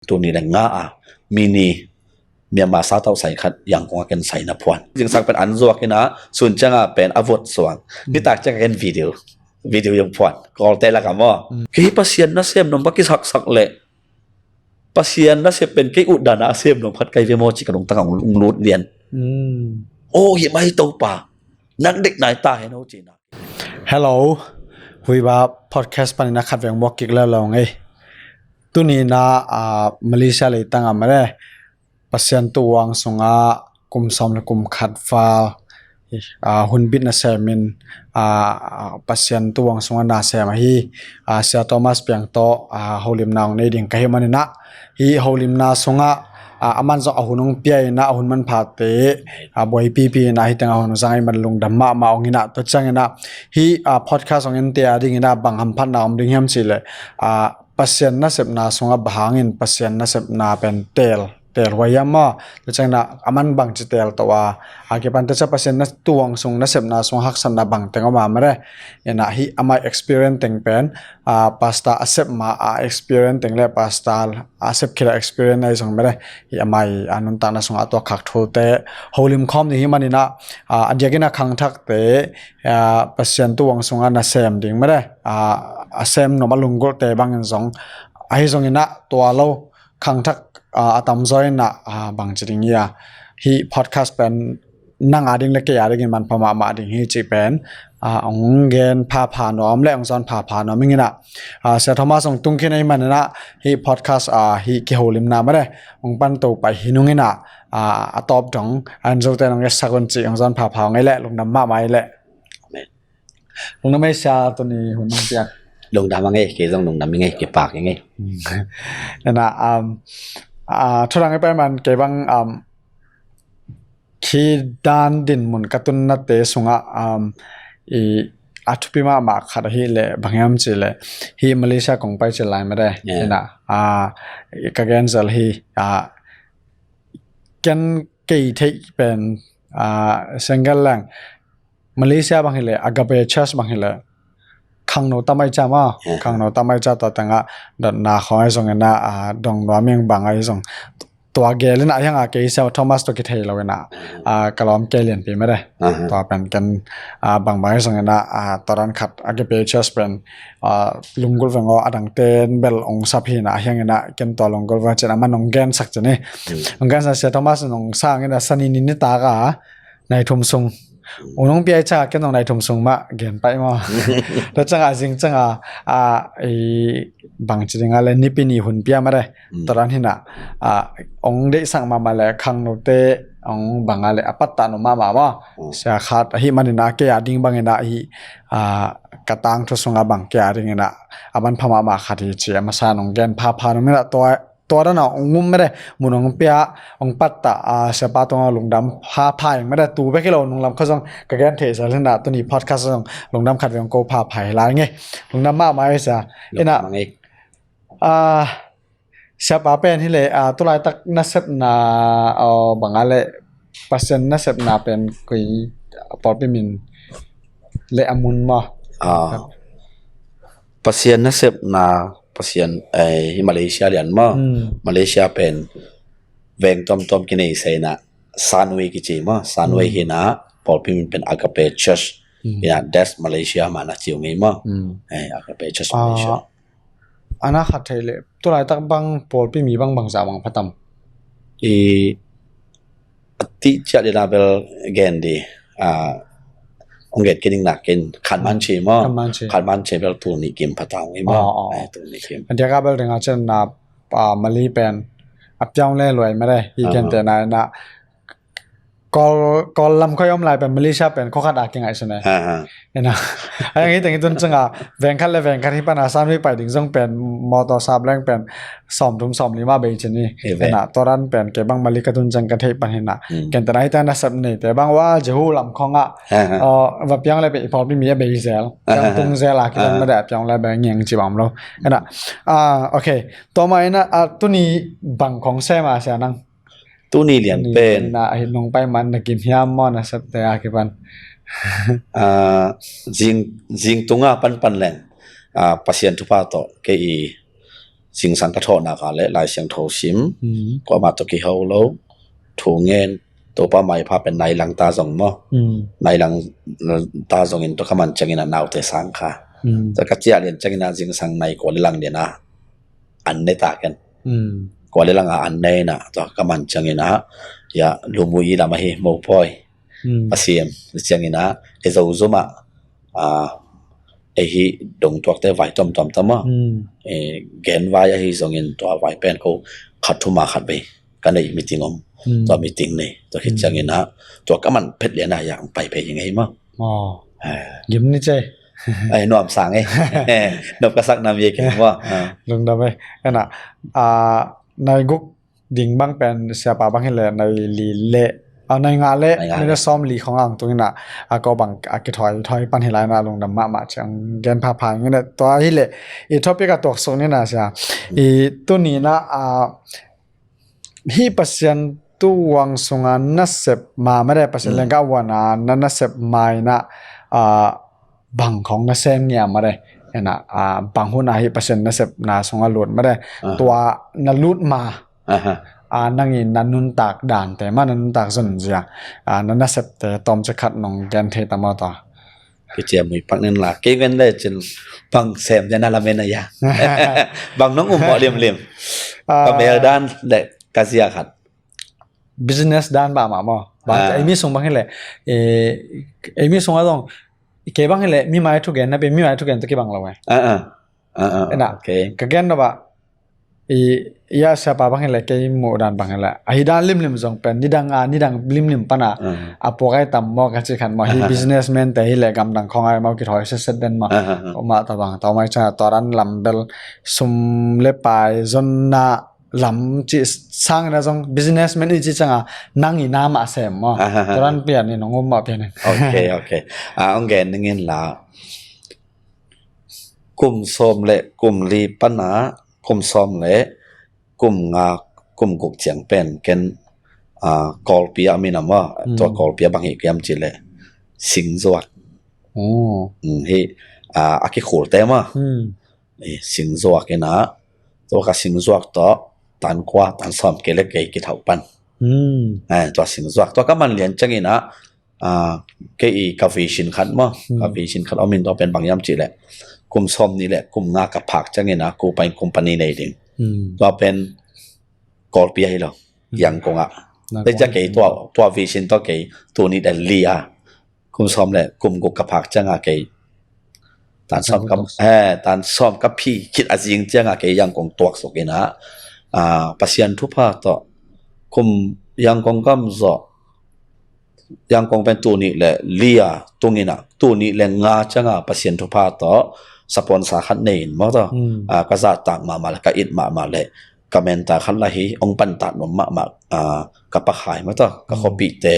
ตัวนี้แหละง่ามินีเมียมาซาเต้าใส่ขัดอย่างกว่ากันใส่นับวันจึงสักเป็นอันจวกนะส่วนจังเป็นอวดสว่างนี่ตักจะเป็นวิดีโอยังพวนก็แต่ละคำว่าคือpasien na sem nom bakis hak sak le pasien na se pen ke udana sem nom phat kai ve mo chi kanong tang ung lut lian hi mai to pa nak dek nai ta he no chi na Hello หุยว่า podcast ปานินะขัดแวงบอกกิกแล้วลองตุนีนะมาเลเซียเลยตั้งมาเลยปัสยันตัววังสงกุมสอมและกุมขัดฟ้าหุ่นบิดนะเซมินปัสยันตัววังสงนาเซมาฮีเซียโทมัสเปียงโตฮอลิมนาวในดิ่งกะเฮมันนะฮีฮอลิมนาสงอามันจะเอาหุ่นงเปียนะหุ่นมันผาเตะบอยปีนะฮิตังเอาหุ่นสังไอมันลงดำมาเอางินะตัวจังงินะฮีพอดแคสต์ของเงินเตียดิ่งงินะบังหัมพันนาอมดิ่งเฮียมสิเลยปัสยันนะเสพนาสงบหางินปัสยันนะเสพนาเป็นเตลวายามาตัวจังนะอามันบังจิเตลตัวอาเก็บปันตัวจะปัสยันนะตัวงสงนะเสพนาสงหักสันนะบังเต็งออกมาไม่ได้เนี่ยฮีอามา experience เต็งเป็นpasta asep ma experience teng le pasta asep kira experience ai song mere hi amai anun ta na song atwa khak thote holim khom ni himanina adiagina khang thak te pasien tu wang songa na sem ding mere asem no malungol te bangin song ai song ina to lo khang thak atam zoi na bang chring ya hi podcast pen nang ading le ke ading man phama ma ding hi chi penองเงินพาผ่านน้อมและองซอนพาผ่านน้อมมิงนะเสียทมาส่งตุ้งขึ้นในมันนะฮีพอดแคสต์ฮีเกี่ยวลิมนาไม่ได้องปันตัวไปฮินุงินะตอบจังอันโจเตนองเกสักวันจีองซอนพาผ่านไงแหละลงน้ำมาไม่แหละลงน้ำไม่ชาตัวนี้หุ่นน้องเปียกลงน้ำมาไงเกี่ยต้องลงน้ำยังไงเกี่ยปากยังไงนั่นนะทุรังไปมันเกี่ยบังคีดานดินมุนกตุนนัดเตสุงอัตุปิมาขัดฮีเลยบางยามจิเลยฮีมาเลเซียของไปเจริญไม่ได้นะก็แกนจะฮีกันกี่ที่เป็นสิงเกิลแหล่งมาเลเซียบางฮีเลยอากาเบชัสบางฮีเลยขังโนตาไม่จำขังโนตาไม่จำต่อตั้งดันนาของไอ้ส่งเงินดองน้ำยังบางไอ้ส่งตัวเกลียนยังเกย์เซลทอมัสตัวกิเทลเราเนาะกล้อมเกลียนปีไม่ได้ตัวเป็นกันบางส่งเงินตอนนั้นขัดอาเกเปเชสเป็นลุงกุลฟังว่าดังเตนเบลองซับหินะยังเงินกันตัวลุงกุลว่าจะนำมันองแกนสักจะเนี่ยองแกนสักเซลทอมัสองสร้างเงินสันนินิตากะในทุ่มทรงน้องเปียจ้าแกน้องในทุ่มทรงมาเกณฑ์ไปมั้งแล้วจังจริงจังไอบางจริงอะไรนี่ปีนี้หุ่นเปียมาได้ตอนนั้นเห็นองได้สั่งมาแล้วครั้งโนเตองบางอะไรปัตตานุมาว่าเสียขาดฮิมันน่ะเกียดิ้งบางเงินฮิกระตังทุสงบางเกียดิ้งเงินมันพม่าขาดที่เชียมาสานองแกนพานุไม่ละตัวนั้นองงุ้มไม่ได้มุนองเปียองปัตตาเสียปาตรงลงดำพายไม่ได้ตูไปแค่เราลงลำเขาส่งกระแกนเทสแล้วนะตัวนี้พอดคาสต์ส่งลงดำขัดเรื่องโกพาพายลายไงลงดำมากมายเสียเอ็น่ะเสียปาเป็นที่เลยตัวลายตักนัสเซปนาบางอะไรpasienนัสเซปนาเป็นกุยปอดไปมินเลอมุนมาpasien na sep na pasienมาเลเซียเรียนมาเลเซียเป็นเวงตอมกินไอเซนะซานเวกิจิมาซานเวหินะปอลพิมเป็นอากาเปชัสหินะเดสมาเลเซียมานะจิวไงมาอากาเปชัสมาเลเซียอันนั้นขัดเทเลตัวไหนตักบังปอลพิมีบังสาวบังพัตตัมที่จะเรียนเบลเกนดีองเกตกินนักกินขันมันเชมาขันมันเชเบลตัวนี้กินพัตตาไงมาตัวนี้กินอันเดียกับเบลเรื่องอาจจะนับมาลีเป็นอับจ้องเล่รวยไม่ได้อีกแค่แต่นายนะกอลลำเขายอมลายเป็นมาเลเซียเป็นข้อขัดอากิงไงใช่ไหมเนี่ยนะอย่างนี้แต่งี้ต้นจังแวงคัดเลยแวงคัดที่ปนาซ้ำที่ไปถึงต้องเป็นมอเตอร์ซาบแรงเป็นสอมทุ่มสอมลิมาเบย์ชนี่เนี่ยนะตอนนั้นเป็นเก็บบางมาลีกระตุ้นจังกระเทยปันเห็นนะแกนแต่ไหนแต่น่าสับเนี่ยแต่บางว่าจะหูลำคองแบบยังอะไรไปพอพี่มีเบย์เซลยังตุ้งเซลาคิดว่าไม่ได้ยังอะไรแบบยังจีบผมเราเนี่ยนะโอเคต่อมาเนี่ยตัวนี้บังของเซมาเสียนังตัวนี้เรียนเป็นเห็นลงไปมันกินยามมอนะสับแต่อาคิบันจริงตรงปันแหลงpasien tu pato ke สิ่งสังกะทอนากาและลายเสียงโทชิมก็มาตะกี้เฮาโลถูเงินตัวป้าไม่พาเป็นนายหลังตาจงมอนายหลังตาจงอินตัวขมันจังอินนาวเตสังค่ะจะกระเจียเรียนจังอินสิ่งสังในกว่าหลังเดียนะอันเนตากันกว่าหลังอันเนนะตัวขมันจังอินนะอย่าลุมุยละมาเฮโมพอยภาษีมจังอินนะเอซาอุซุมะhi dong tuak te vai tom tom tama gen vai hi zongin to vai pen ko khathuma khat be kanai meeting om to meeting nei to hit changin ha to kaman phet le na yang pai phe yin ei ma yim ni che ai nom sang ei nop ka sak nam ye ke wa lung da be ana nai guk ding bang pen sia pa bang hele nai li leในงานเละไม่ได้ซ้อมลีของอ่างตรงนี้นะก็บังกิถอยปันเฮลายนะลงดำมาจังแกนพาพายงี้นะตัวที่เละอีท็อปิกกับตัวส่งนี่นะใช่อีตัวนี้นะฮีปัสยันตัววังส่งอันนัสเซบมาไม่ได้ปัสยันเลงก้าวนานัสเซบไม่นะบังของนัสเซมเนี่ยมาได้นะบังหุ่นฮีปัสยันนัสเซบนาส่งอันหลุดไม่ได้ตัวนัลุดมาnangin nanun tak dan te manun tak zon ja nana sep te tom chakat nong gan the tamata ki che mui pak nen la ke ven le chin bang sem jana la men ya bang nong mo lem ka me dan le kasia khat business dan ba ma mo ba ai mi song bang hele ai mi song adong ke bang hele mi mai thu gen na be mi mai thu gen to ke bang la wa ena ka gen no ba ya siapa bang hele ke mo dan bang hele ai dan lim jong pen ni dang lim pana apokai tam mo ka chi khan mo hi businessman te hi le gam dang khong ai mo ki thoi se den ma ma ta bang ta mai cha toran lambel sum le pai zon na lam chi sang na jong businessman chi changa nang i na ma sem mo toran pian ni nongom ma pian okay ong gen ngin la kum som le kum li pana kum som le kum nga kum guk chiang pen ken kol pia minama to kol pia bang hi kiam chile sing zuak hi aki khur te ma sing zuak ena to ka sing zuak to tan kwa tan som kele ke ki thau pan to sing zuak to ka man lian chang ina ke i ka vision khat ma ka vision khat amin to pen bang yam chile kum som ni le kum nga ka phak chang ina ku pai company nei ding to pen kol pia hi lo yang ko nga te ja ke to vision to ke tu ni da lia kum som le kum ku ka phak chang a ke tan som ka phi khit a jing chang a ke yang kong tuak so ke na pasian thu pha to kum yang kong kam zo yang kong pen tu ni le lia tungina tu ni le nga chang a pasian thu pha to sponsor khat nei mo to ka za ta ma la ka it ma le comment ta khat la hi ong pan ta no ma ka pa khai ma to ka copy te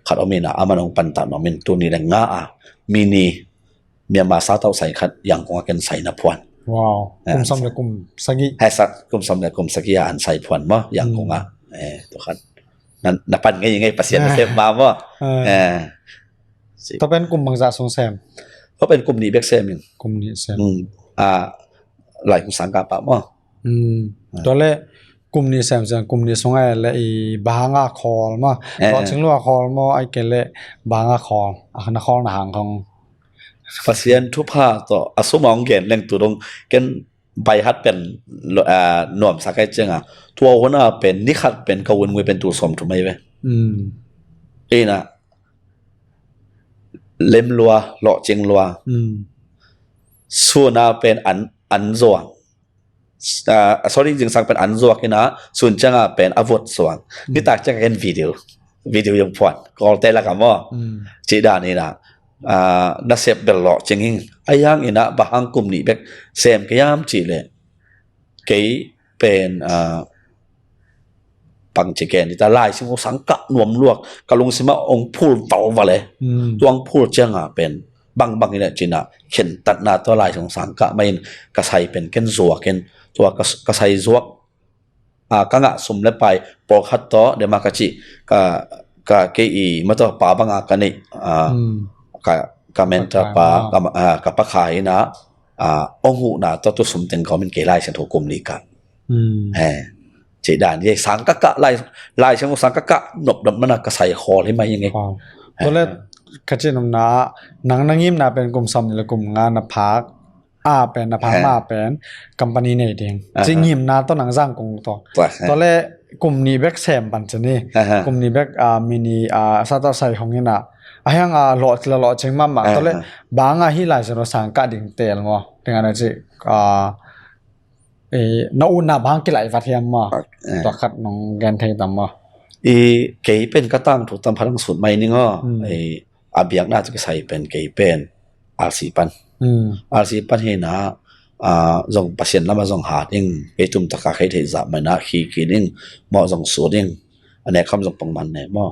khat omina aman ong pan ta no min tu ni le nga mini Myanmar sa tau sai khat yang ko ken sai na phwan wow kum som le kum sagi ha sak kum som le kum sagi an sai phwan ma yang ko nga to khat na pan ngai pasien se ma mo ta pen kum bang za song sem เพราะเป็นกลุ่มนี้เบกเซมิน กลุ่มนี้เซม หลายกลุ่มสังกัดปะมั้ง ตัวเล่กลุ่มนี้เซมกลุ่มนี้ส่งไอ้เล่บางอาคอลมาตอนชิงลัวคอลมาไอ้เกเล่บางอาคอลนครหางของ pasien ทุพพาต่ออสมองเกนเร่งตัวตรงเกนใบฮัดเป็นหน่วมสักไอ้เจ้าตัวหัวหน้าเป็นนิคัดเป็นกวนมวยเป็นตัวสมถูกไหมเว้ยนะเล่มลัวหล่อเจียงลัวส่วนเป็นอันจวงsorry จริงสักเป็นอันจวงนะส่วนจังเป็นอวดสว่างนี่ตักจังเป็นวิดีโอยังพอดก็แต่ละคำว่าจีดานี่นะนักเสพเบลล์จริงหิงไอ้ยังอินะบางกลุ่มนี้แบบเซมก็ยามจีเลยกี่เป็นปังเจแกนี่แต่ไล่ซิมสังกัดหน่วมลวกกะลงซิมาองพูดเต่ามาเลยดวงพูดจังเป็นบางนี่แหละจีน่ะเข็นตัดหน้าตัวไล่ของสังกัดไม่กระใสเป็นเข็นจัวเข็นตัวกระใสจัวกังะสมเล็บไปปอกฮัตโตเดมากะจิกะเกอีมาตัวป่าบังอากันนี่กะเมนตาป่ากะปะขายนะองหูนะตัวสมเต็งเขาเป็นเกไล่เส้นถูกกลุ่มนี้กัน เออเจดานยี่สังกะไล่ช่างสังกะหนบดำมันกระใส่คอให้ไหมยังไงตัวเล็กขจินมนาหนังนังยิ้มนาเป็นกลุ่มซ้ำในกลุ่มงานนภาคเป็นนภาคมาเป็นกัมปานีเนี่ยเองจริงยิ้มนาต้นหนังสร้างกงตัวเล็กกลุ่มนี้แบกแซมปันจะนี่กลุ่มนี้แบกมินิซาตาไซของนี่นะยังหล่อละหล่อเชิงมากตัวเล็กบางที่หลายส่วนสังกัดดิ่งเตลมั้งdenganอะไรจีน้าอุ่นน่ะบางกี่หลายฟัดเทียมมั้งตัวขัดน้องแกนเทตัมมั้งเก๋เป็นก็ตั้งถูกตั้งพลังสุดใหม่นี่ก็อาเบียกน่าจะใส่เป็นเก๋เป็นอาร์ซีปันเห็นนะจงปัจเจนแล้วมาจงหาดิงเอจุมตะกาใครเทจับมันนะขี้ดิงหม้อจงสูดิงอันนี้คำจงปังมันเนี่ยหม้อ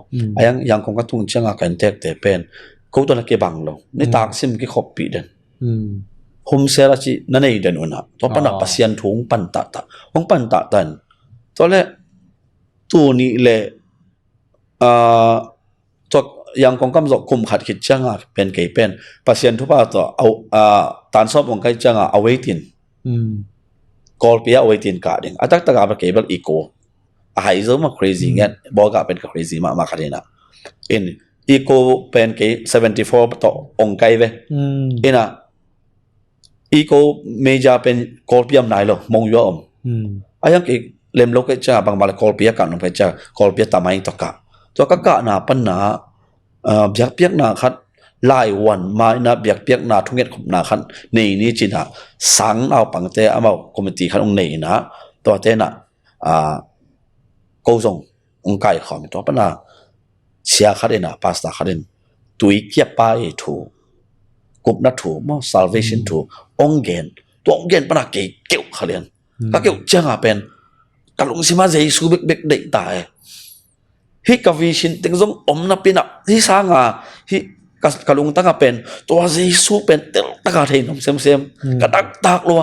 ยังคงกระตุ้งเชื่อกันเทกแต่เป็นกูตัวนักเก็บบังลงในตากซิมกี่ขบปีเดินโฮมเซลจีนั่นเองเดินวันน่ะตัวปัญหาปัจเจนถุงปันตะของปันตะตันตัวเล่ตัวนี้เลยตัวยังคงกำลังคุมขัดขิดจังเป็นเกี่ยเป็นปัจเจนทุบตัวเอาตานซอบของใครจังเอาไว้ตินกอลเปียเอาไว้ตินกัดเองตักตะกาเป็นเกี่ยเป็นอีโก้หายจะมา crazy เงี้ยบอกกับเป็น crazy มาขัดเลยนะอีโก้เป็นเกี่ย74ตัวองค์ใครเว้ยนะอีโก้เมจาเป็นกอลเปียมไหนหรอมองย้อมยังเกี่ยเล่มโลกเจ้าบางมาเลกอลเปียกันลงไปเจ้ากอลเปียตามไม่ตกกะตัวกะนาปัญหาเบียกเปียกนาคัดไล่วันมานะเบียกเปียกนาทุ่งเงียบขบนาคัดนี่จีน่ะสังเอาปังเตะเอาคอมมิตี้คัดองนี่นะตัวเตน่ะกูส่งองไก่ขอมตัวปัญหาเชียคัดเองนะพาสต้าคัดเองตุยเกียบไปถูกกุบนัดถูกมั้ง salvation ถูกองเกนตัวองเกนปัญหาเกี่ยวขัดเองก็เกี่ยวจังเป็นกลงสิมาเจสูเบกเด็กตายฮิกวิชินติงซงอมนับปีนับฮิสางฮิกลงตั้งเป็นตัวเจสูเป็นเตลตั้งเทนเซมกระตักลัว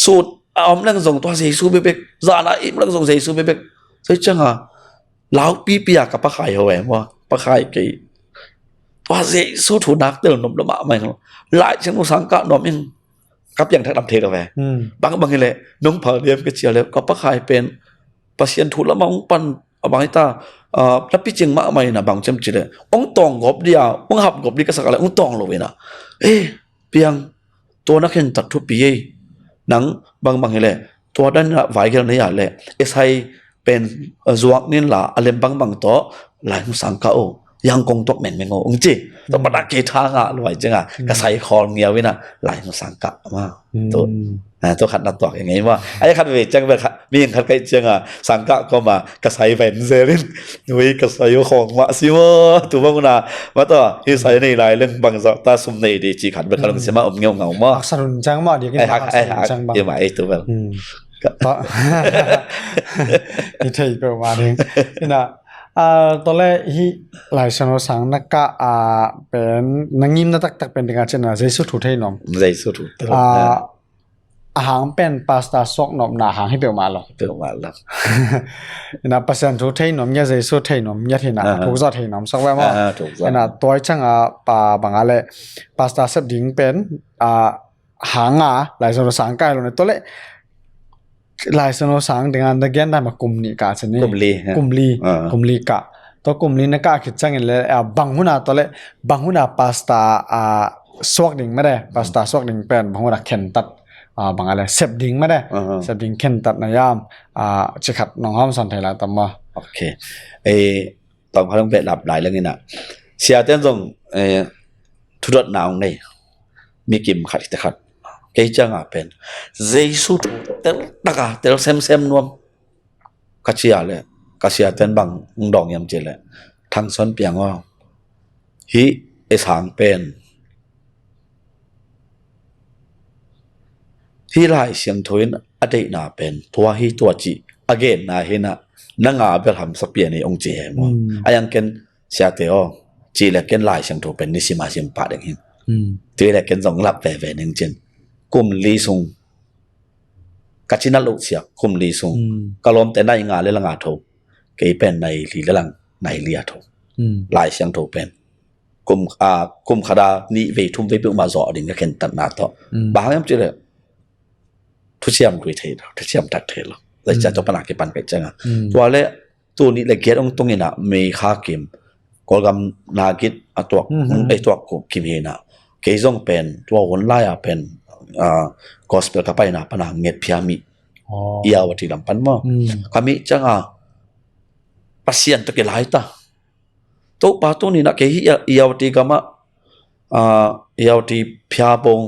สูตรอมนั่งซงตัวเจสูเบกจานาอิมนั่งซงเจสูเบกใช่จังลาวปียกับปะไข่เอาไว้ว่าปะไข่กี่ตัวเจสูถูนักเตลนมละมาไม่หลายฉันอุสังกะนมยังกับอย่างทักดำเทกาแฟบางทีเลยน้องเผาเรียมก็เชียร์แล้วก็ปะขายเป็นปัจเจียนถูกแล้วมาองปันบางทีตารับพิจิงมาไม่นะบางจำจีเลยองตองกบเดียวองหับกบดีก็สักอะไรองตองเลยนะเพียงตัวนักเขียนตัดทุบปีหนังบางทีเลยตัวด้านไหวกันนี่อะไรไอเป็นจวกนี่ละอะไรบางตัวหลายสังกัดยังคงตกเหม็นไม่งงจีต้องมาดักเกทางรวยจังกระใสคอเงียววินะหลายสังกัดมากตัวขัดนัดตอกอย่างไงว่าไอ้ขัดเวจังแบบมีขัดใกล้จังสังกัดก็มากระใสแผ่นเซรินนุ้ยกระใสของมาสิวะตัวบ้างนะว่าต่อที่ใส่ในลายเรื่องบางสัตว์สมในดีจีขัดเป็นกำลังเสียมาอมเงียวเงามากสรุนจังมากเดี๋ยวกินจังบ้างยังไงตัวแบบก็นี่เทย์ไปมาเองนี่นะตอนแรกที่หลายชนสังนักกะเป็นนังยิ้มนักตักเป็นdengan cinaใจสุดถูกเทนอมใจสุดถูกอาหารเป็นพาสต้าซอกนอมนาหางให้เปลี่ยนมาหรอเปลี่ยนมาแล้วนะภาษาถูกเทนอมยาใจสุดเทนอมยาเทนะถูกจอดเทนอมสักแวมานะตัวช่างปาบางอะไรพาสต้าเสพดิ้งเป็นหางหลายชนสังใกล้ลงในตัวเลหลายสโนสังdengan bagian nama kumni ka sini kumli ka to kumli na ka khitchang le banghuna to le banghuna pasta swak ding ma de pasta swak ding pen banghuna khen tat bangale sep ding ma de sep ding khen tat na yam chikhat nong ham san thaila tamma okay tong khang pe lap lai lang ni na sia ten jong thudot naung nei mi kim khat te khat cái chânเป็นเจสุดเตลตากาเตลเซมนวมกัจเชียเต็นบังดองยำเจเลยทางซ้อนเปียงว่าฮิไอสางเป็นฮิไลเสียงทวินอดีตนาเป็นตัวฮิตัวจีอเกนนาเฮนะนังอาเบลทำสเปียในองค์เจมอายังเกนเสียเตอจีเล็กเกนไลเสียงทวเป็นนิสิมาเสียงปาดอย่างนี้จีเล็กเกนส่งรับแต่หนึ่งเจนกุมลีซุงกัจจินัลลุเสียกุมลีซุงก็ล้มแต่ในงานเรื่องงานถูกเกี่ยเป็นในลีเรื่องในเลียถูกหลายเสียงถูกเป็นกุมขดานี่เวทุมเวปุมาจ่อดิ่งก็เข็นตัดนาต่อบางอย่างจีเลยทุกเชื่อมคุยเททุกเชื่อมตัดเทล เลยจะจบปัญหาเกี่ยวกับจังตัวเล่ตัวนี้เลยเกียรติตรงนี้นะมีค่ากิมก็กำนากิดตัวไอตัวกิมเฮนะเกี่ยงเป็นตัวคนไล่เป็นgospel กับไปนะปัญหาเงียบพิามียาวที่ลำพันมั้งคำนี้จังpasien tu ke lai ta to pa tu ni na ke hi yauti kama yauti phya pong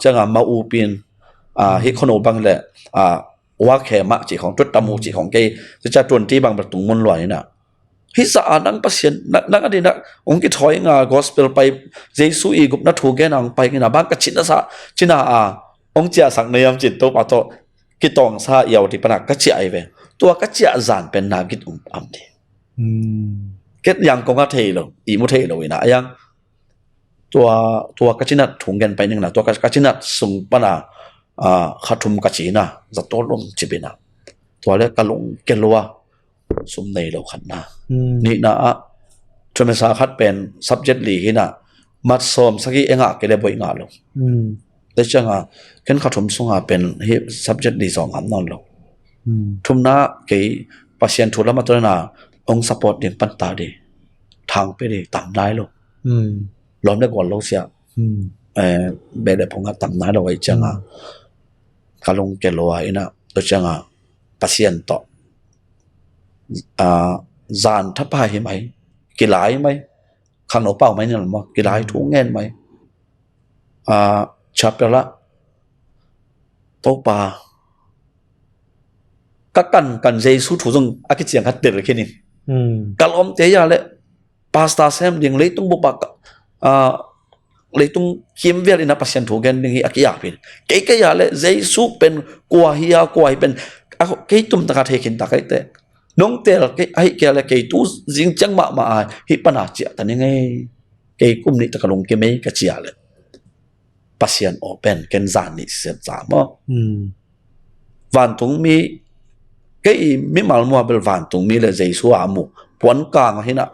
changa ma u pin hi khono bang le wa khe ma chi khong tut tamu chi khong ke cha tun ti bang tung mun loi na hi sa anang pasien nang adi na ong ki thoi nga gospel pai jesu i gup na thu ge nang pai na bang ka chin na sa china ong chia sang ne yam chin to pa to ki tong sa yauti pa na ka chi ai veตัวก็จะจานเป็นนากิดอัมดีเก็ตยังกงก็เทลอีมุเทลวินะยังตัวก็จินัดถุงกันไปนึงนะตัวก็จินัดส่งปนาขัดทุมกจีนะจะโตลงจีบินะตัวเล็กก็ลงเกลัวสมในเราขันนะนี่นะจนเป็นสาขัดเป็น subject ลีนะมัดซ้อมสักกี่เองก็ได้บ่อยงานลงแต่จังเกันขัดทุมส่งเป็น subject ลีสองอันนั่นลงทุมนะเกี่ยpasien ถูกแล้วมาตัวน่ะองค์ support เดียงปันตาดีทางไปดีต่ำได้ลงล้อมได้ก่อนโลกเสียเบลเดพงษ์ต่ำได้เราไว้จังกาลงเกลัวอินะตัวจังpasien ต่อจานทับพายไหมกี่หลายไหมข้างหนูเปล่าไหมเนี่ยหรือมั้งกี่หลายทุ่งเงินไหมชับไปละโตปาก็กันเจสุถูกต้องอากิจยังขัดเดือดแค่นี้กัลอมเทียเลยพาสต้าเซมยังเลยต้องบุบกเลยต้องคิมเวลินะพัศยันถูกกันนี่อากิยาเป็นเกี่ยเลยเจสุเป็นกัวเฮียกัวเป็นเกี่ยตุ้มตะกัดเฮกินตะกัดเตะน้องเตลเกี่ยเกี่ยเลยเกี่ยตู้จิงจังมาฮิปนาเจียแต่ยังไงเกี่ยกุมนี่ตะกัลงเกี่ยไม่กัจเจียเลยพัศยันโอเป็นกันจานนี่เสียจามวันตรงมีcái mi mal mua bel van tung mi le jai su amu pon kang hina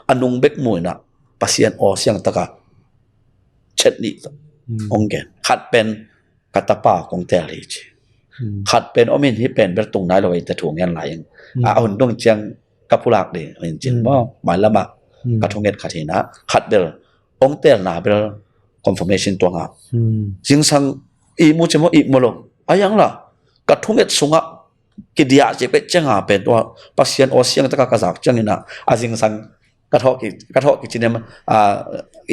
anung bek mui na pasien o siang taka chet ni ongen khat pen katapa kong tel hi chi khat pen omin hi pen ber tung nai loi ta thung ngen lai hun dong chiang kapulak de hin chin mo mai lama ka thung ngen khathina khat bel ong tel na bel confirmation to nga jing sang i mu chemo i mo lo ayang la ka thung nget sunga ki dia je pe changa pe to pasien o siang ta ka zak changina ajing sang ka thok ki chinem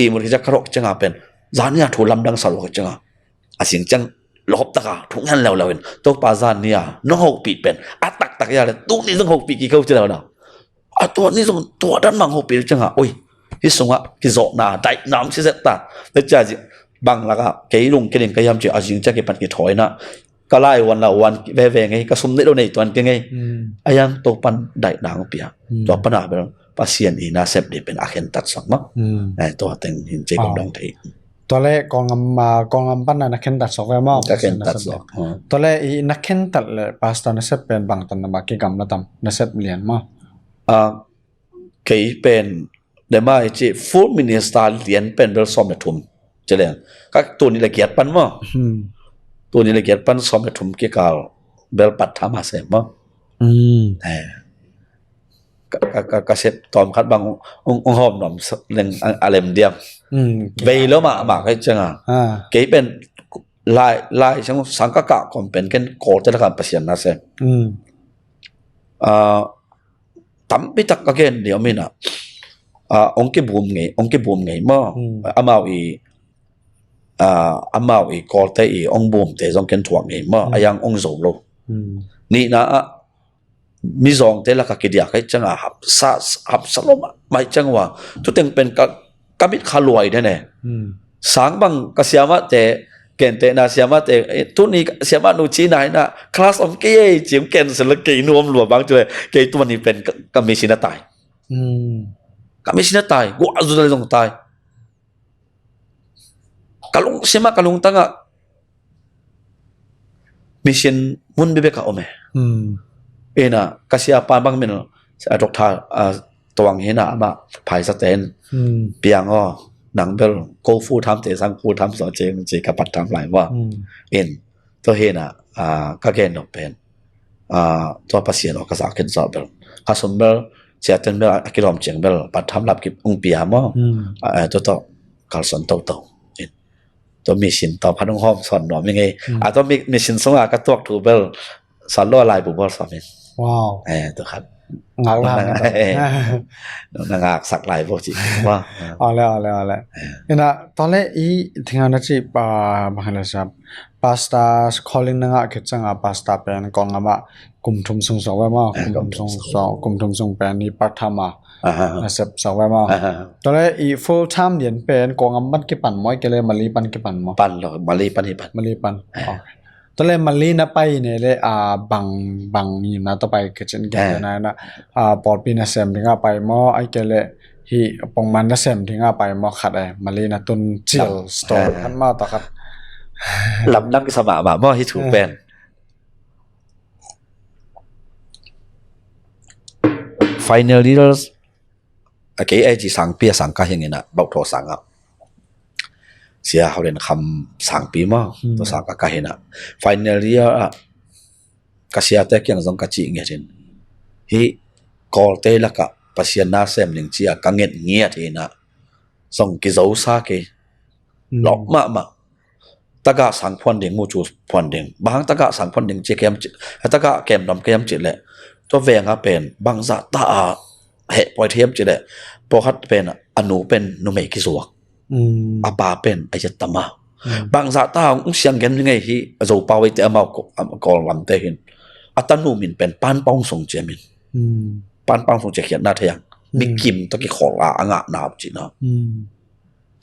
i mu ja kharok changa pen zania thu lam dang sal ho changa asing chang lop ta ka thung han law lawin to pa zan nia no hok pi pen atak tak ya le tu ni jong hok pi ki khau chela na to ni jong to dan mang hok pi changa oi hi sunga ki zo na dai nam si zet ta le cha ji bang la ka ke lung ke ling ka yam che ajing cha ke pat ki thoi naก็ไล่วันละวันเว่ๆไงก็สมนิดเราในตัวนี้ไงยังตัวปันได้ด่างเปียตัวปัญหาเป็นpasien ini nasib diaเป็นagen tat samaตัวเต็งหินเจกองดองที่ตัวแรกกองอำปั้นนักเข็นตัดสองแล้วมั้งตัวแรกอีนักเข็นตัดเลยพาสต้าnasibเป็นบางตันนักกิจกรรมละตั้มnasibเรียนมั้งเคยเป็นเดี๋ยวมาไอ้ที่ฟู้ดมินิสตาร์เรียนเป็นเบลซอมเนทุ่มเจริญก็ตัวนี้ละเกียรติปันมั้งตัวนี้เลยเกิดปั้นซ้อมกับทุ่มเกี่ยวกับเบลปัดทำมาเสร็จมั้งก็เสร็จตอนคัดบางองหอมหน่อมเรื่องอะไรเดียมไปแล้วมาให้จังเกี่ยเป็นลายช่างสังกัดก่อนเป็นกันโคตรละกันประเสียนนะเสร็จตั้มไปตักกันเดี๋ยวมีนะองค์เก็บบุมไงมั้งอามาอีอามาอีกอลเตอีองบูมแต่จงเก็นถ่วงเองมั้งยังองโซโลนี่นะมีจงแต่ละก็คิดอยากให้จังหับสลมไม่จังว่าทุกเต็งเป็นกมิดขลวยได้เนี่ยสังบังก็เสียมาแต่เก่งแต่น่ะเสียมาแต่ทุกนี้เสียมาหนูชี้ไหนนะคลาสอมเกย์จิ๋มเก่งสุดละเกย์นวมหลวงบางจุดเกย์ตัวนี้เป็นกมิชินาตายกมิชินาตายกูอาจุดเลยตรงตายkalung siapa kalung tanga mission mun bebe ka ome ena kasiapa bang men doktor tawang hena ama phai sa ten piang o nang bel ko fu tham te sang fu tham so che ka pat tham lai wa en to hena ka gen no pen ตัวภาษีเราก็สักขึ้นสอบเบลข้าสมเบลเสียตังเบลกิโลมเจียงเบลปัดทำรับกิบองปีหามอตัวการสอนตัวตัวมีสินต่อพันห้องสอนหนอมยังไงตัวมีสินสงฆ์ก็ตัวถูเบลสอนล้อลายบุบอลสอนเองว้าวตัวครับงากล่างนางสักลายพวกจีว่าเอาแล้วนี่นะตอนแรกอีทิ้งอันนั้นจีบางทีสับพาสต้า calling นั่งคิดจังพาสต้าเป็นกองอ่ะมากุมทุ่มส่งสองไว้มากุมทุ่มส่งเป็นนี่part timeมาเสพสองไว้มาตอนแรกอี full time เรียนเป็นกองอ่ะมันกี่ปันมั้ยก็เลยมาลีปันกี่ปันมั้ยปันหรอมาลีปันตอนแรกมาลีนะไปเนี่ยเลยบางนี่นะต่อไปก็จะแก่นะปอดปีนะเซมถึงไปมั้ยไอ้เกเลยฮีปองมันนะเซมถึงไปมั้ยขัดมาลีนะตุนจิลสโตร์ขันมาต่อครับลำนั่งสมาบ่าที่ถูกเป็นfinal years โอเคไอ้ที่สังปีสังกัดอย่างนี้นะบอกโทรสังอ่ะเสียเขาเรียนคำสังปีมั้งตัวสังกัดเห็นอ่ะ final year อ่ะก็เสียแต่ยังต้องกัดจีเงี้ยจริงฮีกอลเตลักอ่ะปัศยานาเซมหนึ่งจีอ่ะกังเงี้ยทีน่ะส่งกิจวัตรสักหลอกมาตะกะสังพวนเด้งมูจูพวนเด้งบางตะกะสังพวนเด้งเจเกมตะกะเกมดำเกมจิแหละตัวเวงอ่ะเป็นบางจะตาเหปอยเทียมจิแหละพอคัดเป็นอนุเป็นนุเมกิสวกอาปาเป็นไอเจตมาบางจะตาอุ้งเสียงกันยังไงที่จะเป่าไว้แต่มากอลำเตหินอัตนูมินเป็นปานปองส่งเจมินปานปองส่งเจเขียนหน้าเทียงมีกิมตะกี้ขอลาอ่างนาบจีนะ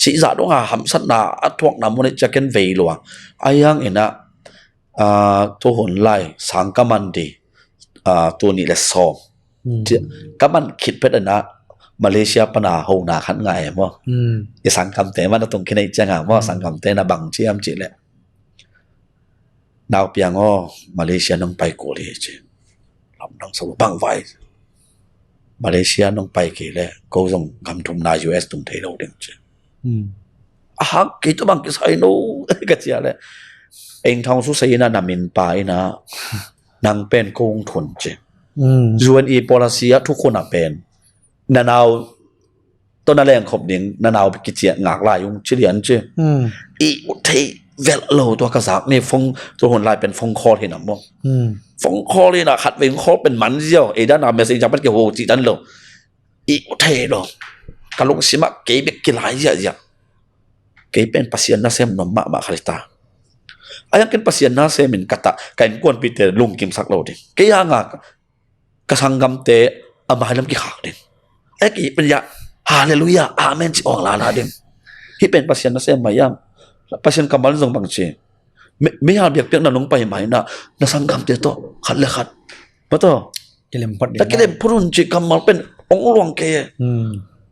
สิจะต้องหามสัตนาอัตวกนำมันจะเกินเวลวะไอ้ยังเอ็นะตัวหุ่นไล่สังกัมันดีตัวนี้แหละสอบกัมันคิดเป็นนะมาเลเซียปนาหงนาขันไงมั้งจะสังกัมเตมันตรงที่ไหนจังอ่ะว่าสังกัมเตนะบังเชียมจีแหละดาวเปียงอ๋อมาเลเซียน้องไปโกเลจลำน้องสมบังไว้มาเลเซียน้องไปกี่แหละก็ส่งคำทุมนา US ตรงเทโลเด้งจีkita bang kisah ino kecil le eng thong su sai na namin pa ina nang pen kong thun che UN policy ทุกคนน่ะเป็นนานาต้นแรงขบดิ่งนานากิจงากลายยุงเฉลียนเจอีอุเทเวลโลตัวกษัตริย์นี่ฟงตัวหนลายเป็นฟงคอเห็นมั้งฟงคอเลยนะขัดเวงคอเป็นมันเดียวไอ้ด้านนั้นเมสเซจมันเกี่ยวกับจีดันโลอีอุเทโลกะลงสิมะเก็บกี่หลายอย่างkayak pasien nasem nama mak khalita ayang kan pasien nasem min kata kain kuan pite lung kim sak lo de kaya nga kasanggam te amahalam ki khak din ay ki penya haleluya amen si ong lala din hi pen pasien nasem mayam pasien kamal zong bangche me ha biak piak na nong pai mai na nasanggam te to khat le khat betul kilem purun ci kamal pen ong luang ke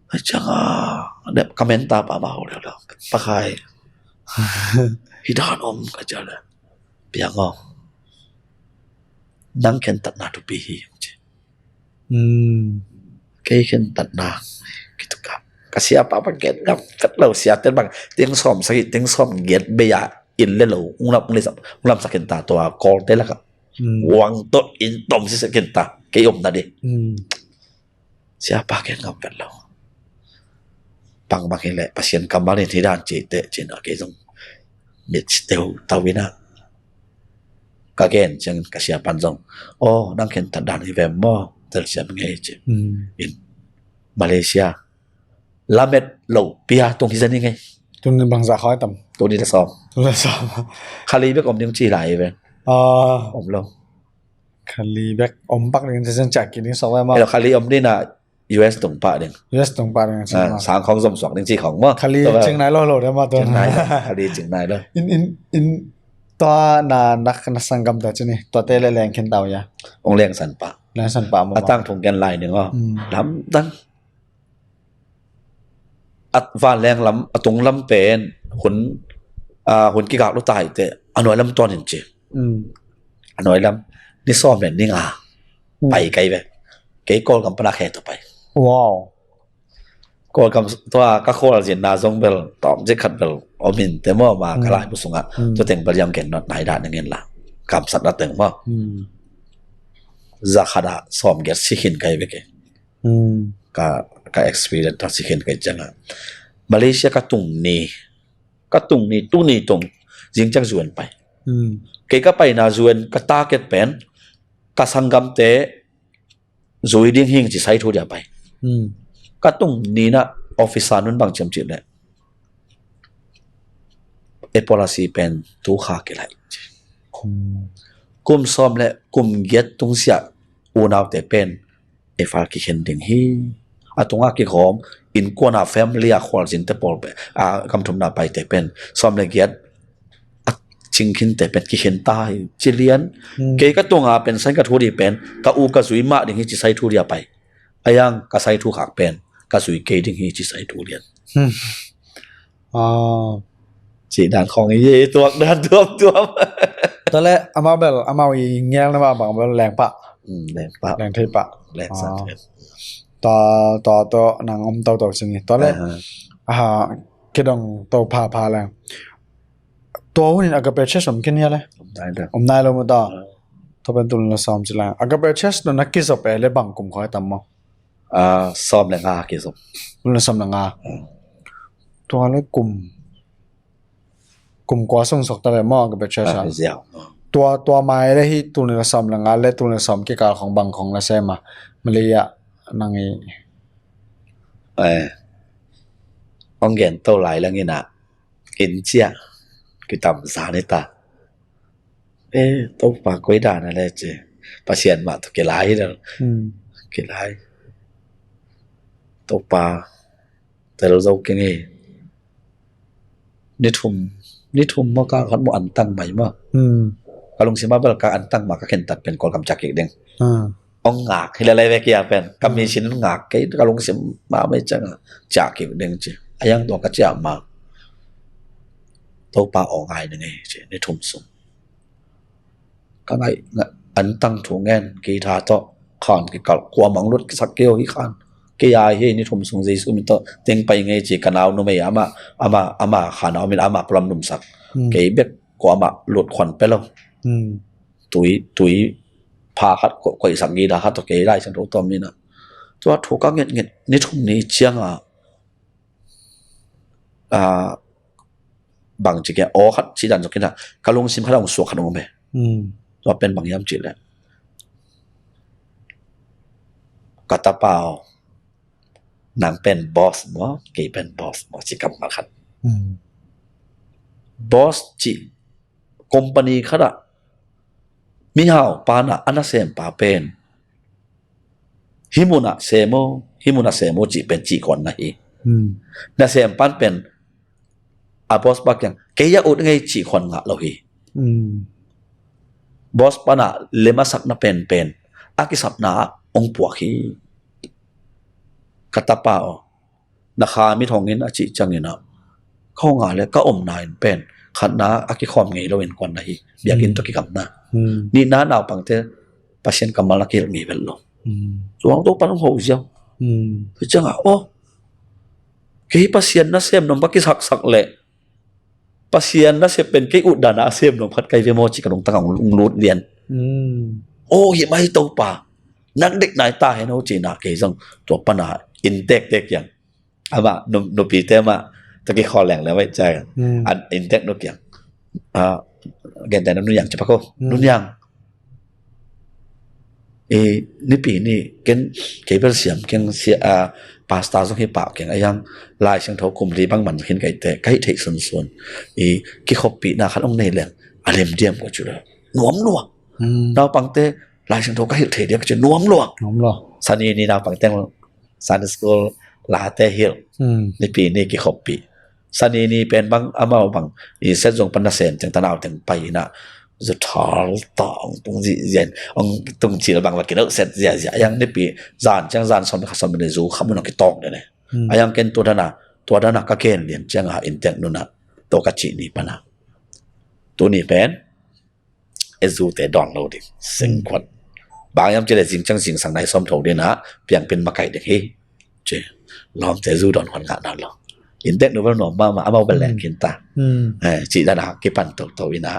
jangan ada komentar apa mau dah pakai hidan om aja lah biar ngom nang ken tak nak tu pihi kay ken tak nak gitu kan kasih apa ken ngap kat lau siat ten bang tiếng som sakit tiếng som get beya in le lo ngap sakit ta to call te la ka wang to in tom si sakit ta kay om na de siapa ken ngap kat lau bang bang le pasien kamal ni dan cete cina ke zong mit teu tawina kagen jeng kasiapan zong oh nang ken tadan hi vem mo tel siam ngai che in Malaysia lamet lo pia tong hi zani ngai tong ni bang za khoi tam to ni da som khali bek om ning chi lai ve om lo khali bek om pak ning chen chak ki ni so wa ma khali om ni na US ตรงปะเด้ง US ตรงปะเด้งสางของสมสองนึงที่ของมั้งคาลีเชียงรายโลได้มาตัวไหนคาลีเชียงรายเลยอินตัวนักสังกัมตัวจนี่ตัวเตะแรงเข็นเต่ายาองแรงสันปะมั้งตั้งถุงแกนลายหนึ่งก็ล้ำตั้งอัดวานแรงล้ำตรงล้ำเป็นหุ่นกิกากลูกตายแต่อน่อยล้ำตัวหนึ่งจีอน่อยล้ำนี่ซ้อมแบบนี่ไปไกลไปไกลกอลกับปนักแห่ต่อไปว้าวก็คำตัวก็โคลาเจนนาซงเบลตอมเจขัดเบลอมินแต่เมื่อมาคลายผู้สูงอ่ะตัวเต็งบริยามเก่งนอตไหนด่านอย่างเงี้ยล่ะคำสัตว์ละเต็งว่า zakhada som get sikhin kai beke Hmm. ka experience ta sikhin kai changa Malaysia ka tung ni tu ni tung jing chang zuan pai Hmm. ke ka pai na zuan ka target pen ka sangam te zui ding hing chi sai thu ja pai Hmm. ka tung ni na officer nun bang chem chi le e policy pen tu kha ke lai Hmm. kum som le kum get tung sia unaw te pen e fal ki hen ding hi atunga ki khom in kona family a khwal jin te pol pe a kam thum na pai te pen som le get chingkin te pen ki hen tai chilian ke ka tunga pen san ka thuri pen ka u ka zui ma ding hi chi sai thu ria pai ayang ka sai thu khak pen ka zui ke ding hi chi sai thu lian Hmm. Ah. chỉ đàn không ấy gì tuộc đàn tuộc tuộc ตอนแรกอามาเบลอามาอีแง่แล้วมาบางเบลแรงปะ đèn bạc แรงเทปะ đèn sạchต่อนางอมต่อสิ่งนี้ตอนแรกคิดดองตัวพาแรงตัวหุ่นอากาเปเชสผมคิดเนี่ยเลย đấy được ผมนายลงมาต่อถ้าเป็นตุลนาซอมจิลังอากาเปเชสโดนนักกิจไปเลยบางกลุ่มคอยตามมั้ง xóm này ngà kia rồi ตุลนาซอมนางาตัวเลยกลุ่มกว่าส่งสกตะเวมออากาเปเชส dẻo ตัวไม้ได้ที่ตุลนาซอมนางาและตุลนาซอมกิการของบางของละเซมามาเลยอะนาง ông ghen tàu lại là nghe nè in chia cái tầm giá này ta ê tàu bà quấy đàn này chứ bà xiên mà cái lái đó อืม cái lái tàu bàแต่เราcái nghe nít thum mà cả hắn một ăn tăng mày mà อืม kalau sih mah ka antang maka kentat pen kol kam cakik deng อ่า ong ngak hilale ve kia pen kami sin ngak ke kalau sih ma me chang cakik deng che ayang to ka cha ma to pa ong ai deng che ni thum sum ka ngai antang thu ngen ki tha to khan ki kal kwa mang lut sak keo hi khan ke ya he ni thum sung jesu mi to teng pai nge chi kanau no me ama khana min ama plam num sak ke bet ko ama lut khon pe lo อืม tuổi phá khát quậy sang gì đã khát tôi kể lại sang đầu tôm như nè tôi thua các nghiệt nghiệt nít không ní chiang bằng chỉ cái ó khát chỉ đàn cho cái nào cái lông sim khát ông suộc khát ông mẹ อืม tôi bên bằng yam chỉ lạiกตาเปล่านางเป็นบอสมั้งกี่เป็นบอสมั้งจิกำมาขัด อืม บอสจิคอมพานีขัดอะมีหาวปานะอันนั้นเซมปาเป็นฮิมุนะเซโมจิเป็นจีก่อนนะฮี อืม นะเซมปันเป็นอาบอสบักยังเกียอุดไงจีคนงะเราฮี อืม บอสปานะเลมาสักนะเป็นอากิสับนาองปวกฮีกตาเปล่านะคามิทองเงินอาจิจังเงินนะเข้างาเลยก็อมนายเป็นขันนะอากิคอมไงเราเห็นก่อนนะฮีเบียกินตัวกิกำนะ อืม นี่น้าหนาวปังเตpasien kamal nakil ngi bello อืม suang to panong ho siya อืม changa oh kay pasien na sem nom bakis sak le pasien na se pen kay udana sem nom phat kay vemo chi kanong takang lut lian อืม oh hi mai to pa nak dek nai ta he no chi na kay jang to pana intek tek yang ama no pi te ma ta ki kho leng le wai chai อืม an intek no kyang gen ta nu yang cha pa ko nu yangนี่ปีนี่เกณฑ์เก็บเสียมเกณฑ์เสียปาสตาส่งให้ปากเกณฑ์ยังลายเชิงเท้าคุมรีบางมันเห็นไก่แต่ไก่เทส่วนกี่ขบปีนาคันองในแหล่งอะไรมเดียมก็จุดนวมลัว อืม ดาวปังเต้ลายเชิงเท้าไก่เทเดียวก็จะนวมลัว น้อมเหรอ สันนี่ดาวปังเต้ซันสกูลลาเต้ฮิล อืม ในปีนี้กี่ขบปีสันนี่เป็นบางอามาบางเส้นทรงปันนาเซนจังตะนาวถึงไปนะจะทอลตองตรงจีเย็นองตรงจีเราบางว่ากินแล้วเสร็จยังในปีจานจังจานสอนสอนเป็นรูขมันองกิตองเนี่ยยังเกณฑ์ตัวนั้นก็เกณฑ์เรียนจังหาอินเทอร์นู่นน่ะตัวกัจจินี่ปะนะตัวนี้เป็นซูแต่ดอนโหลดสิ่งขวัญบางยามจะได้สิ่งจังสิ่งสังในซ้อมโถเดียนะเปลี่ยนเป็นมาไก่เด็กเฮ้เจลองแต่ซูดอนขวัญงานนั่นหรออินเทอร์นู่นหนอมาเอาเป็นแหล่งกินตา อืม จีดานะกิปันโตวินะ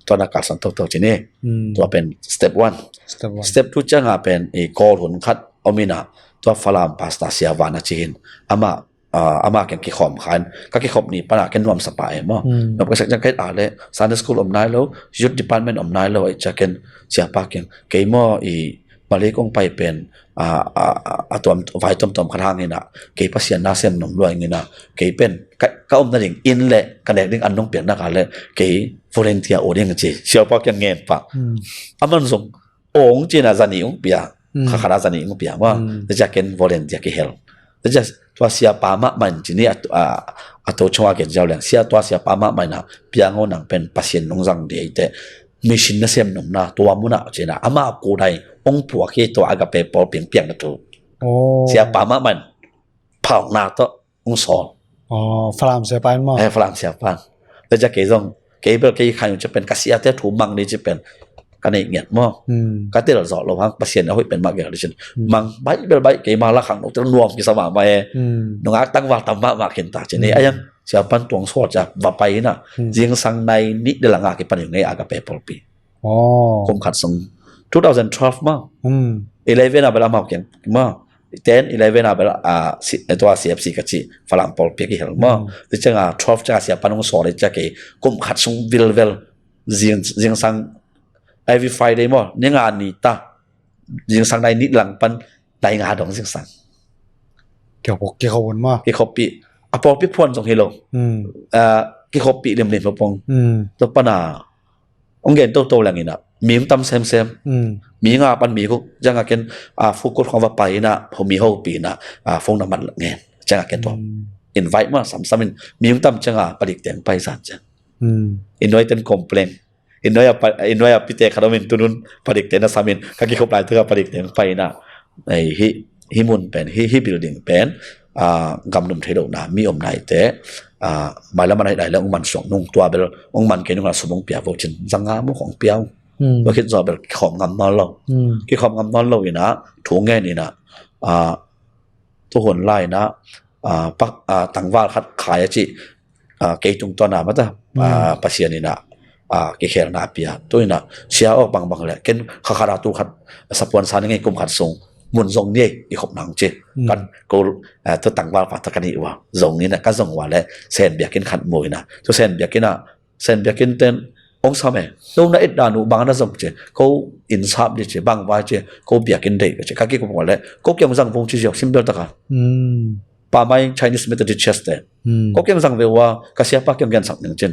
ตัวนักการสันตัวจีนี่ตัวเป็น step 1 step 2จะงาเป็นอีกอลหุ่นคัดอมินาตัวฟลามพาสต้าเสียวานาจีนอามาเก็นกิขอมขันก็กิขอมนี่ปะนะเก็นรวมสปายมั้งแล้วก็สักจังเก็ตอะไรซันเดย์สคูลอมนายแล้วยุทธดีพาร์ตเมนต์อมนายแล้วไอ้จะเก็นเสียปากเก็นเกี่ยมั่วอีมาเลยกงไปเป็นตัวไฟต้มๆข้างนี่นะเกี่ยพัศยานาเซมนมรวยนี่นะเกี่ยเป็นก็อมนั่นเองอินเล่กันเด็กอันน้องเปลี่ยนนักอะไรเกี่ยวอลเนเทียโอเดียงจีเสียปากยังเงินปะมันส่งองจีน่าจะนี่องเปียข้าขนาดจะนี่องเปียว่าจะเก็นวอลเนเทียกี่เฮลจะตัวเสียปามามันจีนี่ตัวช่วยเก็นเจ้าเลี้ยงเสียตัวเสียปามามันนะเปียงนังเป็นพัศยานน้องจังเดียแต่มิชินนั่นเสียมนมนะตัวมุนะจีน่ะอามากูได้องผัวขี้ตัวอากาเปปอลเปียงนะตัวเสียปามามันเผาหน้าตัวองสอนฝรั่งเสียปานมั้งฝรั่งเสียปานแล้วจะเกี่ยงเกี่ยใครจะเป็นกษัตริย์แต่ถูกมังนี่จะเป็นกันเงียบมั้งก็เดี๋ยวเราสอนเราพังพัศยานเอาไว้เป็นมากอย่างดิฉันมังใบเกี่ยมาละครั้งนกจะรวมกี่สมัยมาน้องอาตั้งว่าธรรมะมาเห็นตาจีนี่ไอ้ยังเสียปันตวงสวดจะว่าไปนะยิงสังในนิดเดลังอาเก็บปันอย่างไงอากาเปปอลปีคมขัดส่ง2012มั้ง11เวลามาเกี่ยงมั้ง11เวลาตัว CFC กับจีฝรั่งปอลปีกี่เห็นมั้งที่จะงา12จะเสียปันองสอนเลยจะเกี่ยคมขัดส่งวิลยิงสังevery Friday มั้งเนี่ยงานนี้ตายิงสังในนิดหลังปันในงานดองยิงสังเกี่ยวกับวันมั้งเกี่ยวกับปีปอลปีพวนส่งเฮโลเกี่ยวกับปีเรียนปงตัวปนาองเงินโตๆแรงนี่นะมีมตั้มเซมมีงาปันมีก็จังเกินฟุกุดของว่าไปนะผมมีห้องปีนะฟงน้ำมันเงี้ยจังเกินตัวอินไว้มาซ้ำๆมีมตั้มจังปฏิเตียงไปสั่นจังอินไว้เต็นคอมเพลนอินไว้พิเตคาร์มินตุนุนปฏิเตียงนะซ้ำมินก็กี่คนปลายตัวปฏิเตียงไปนะไอ้ฮิมุนเป็นฮิบิลดิ้งเป็นกำนุ่มเทโดนะมีอมนายเตะมาแล้วมันได้แล้วองมันส่งนุ่งตัวเบลองมันเกินองเราสมองเปียกจินจังงามุของเปียวว่าคิดว่าเบลของงำนอนเราที่ของงำนอนเราอยู่นะถูงแง่นี่นะตัวหนไล่นะปักต่างว่าคัดขายจีเกยตุงตัวนามาตาปัศยานี่นะเกยเขลนาเปียตัวนี้นะเสียออกบางแหละเกินข้าขาดตัวขัดสปอนซานี่ไงกุมขัดส่งมุนทรงนี่อีกขบหนังเจกันกูตัวต่างว่าปัตตานีว่าทรงนี้นะก็ทรงว่าแหละเซนเบียกินขัดมวยนะตัวเซนเบียกินเต้นองศาแม่ตรงนั้นอิดานุบางนั้นทรงเจเขาอินทรัพย์ดิเจบางว่าเจเขาเบียกินได้เจข้ากี้กูบอกแล้วเขาเกี่ยงสังวงที่เจียวซิมเบลตะกันป่าไม้ Chinese Methodist Church เต้เขาเกี่ยงสังเวว่ากษัตริย์ปักเกี่ยงกันสังหนึ่งเจน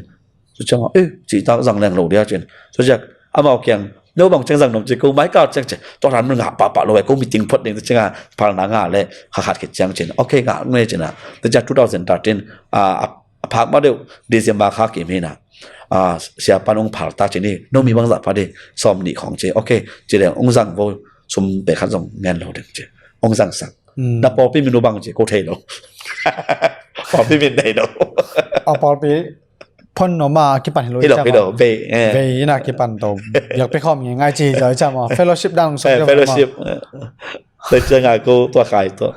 สุดจังจีตาสังแรงโหลเดียเจนสุดจังอามาเกี่ยงnếu bằng chân rằng đồng chí cô máy cao chân chỉ tôi làm ngã bà rồi cô meeting phật đến chân à phật là ngã lên hạt cái chân trên ok ngã nghe trên à từ giờ 2013 phật mà đều December khác kiểu này nè siapa ông phật ta trên đi nóมีบางdạng phật đi xóm điของ ok chỉ để ông rằng vô xung để khán giống nghe lâu được chứ ông rằng sang đã bỏ pin mình bằng chỉ cô thấy đâu bỏ pin mình đây đâu bỏ pinพ่นออกมากี่ปันเห็นรู้จักมั้ยเวน่ะกี่ปันโตอยากไปคอมง่ายๆจีจะจำว่า fellowship ดังสุด fellowship แต่จังกูตัวขายตัว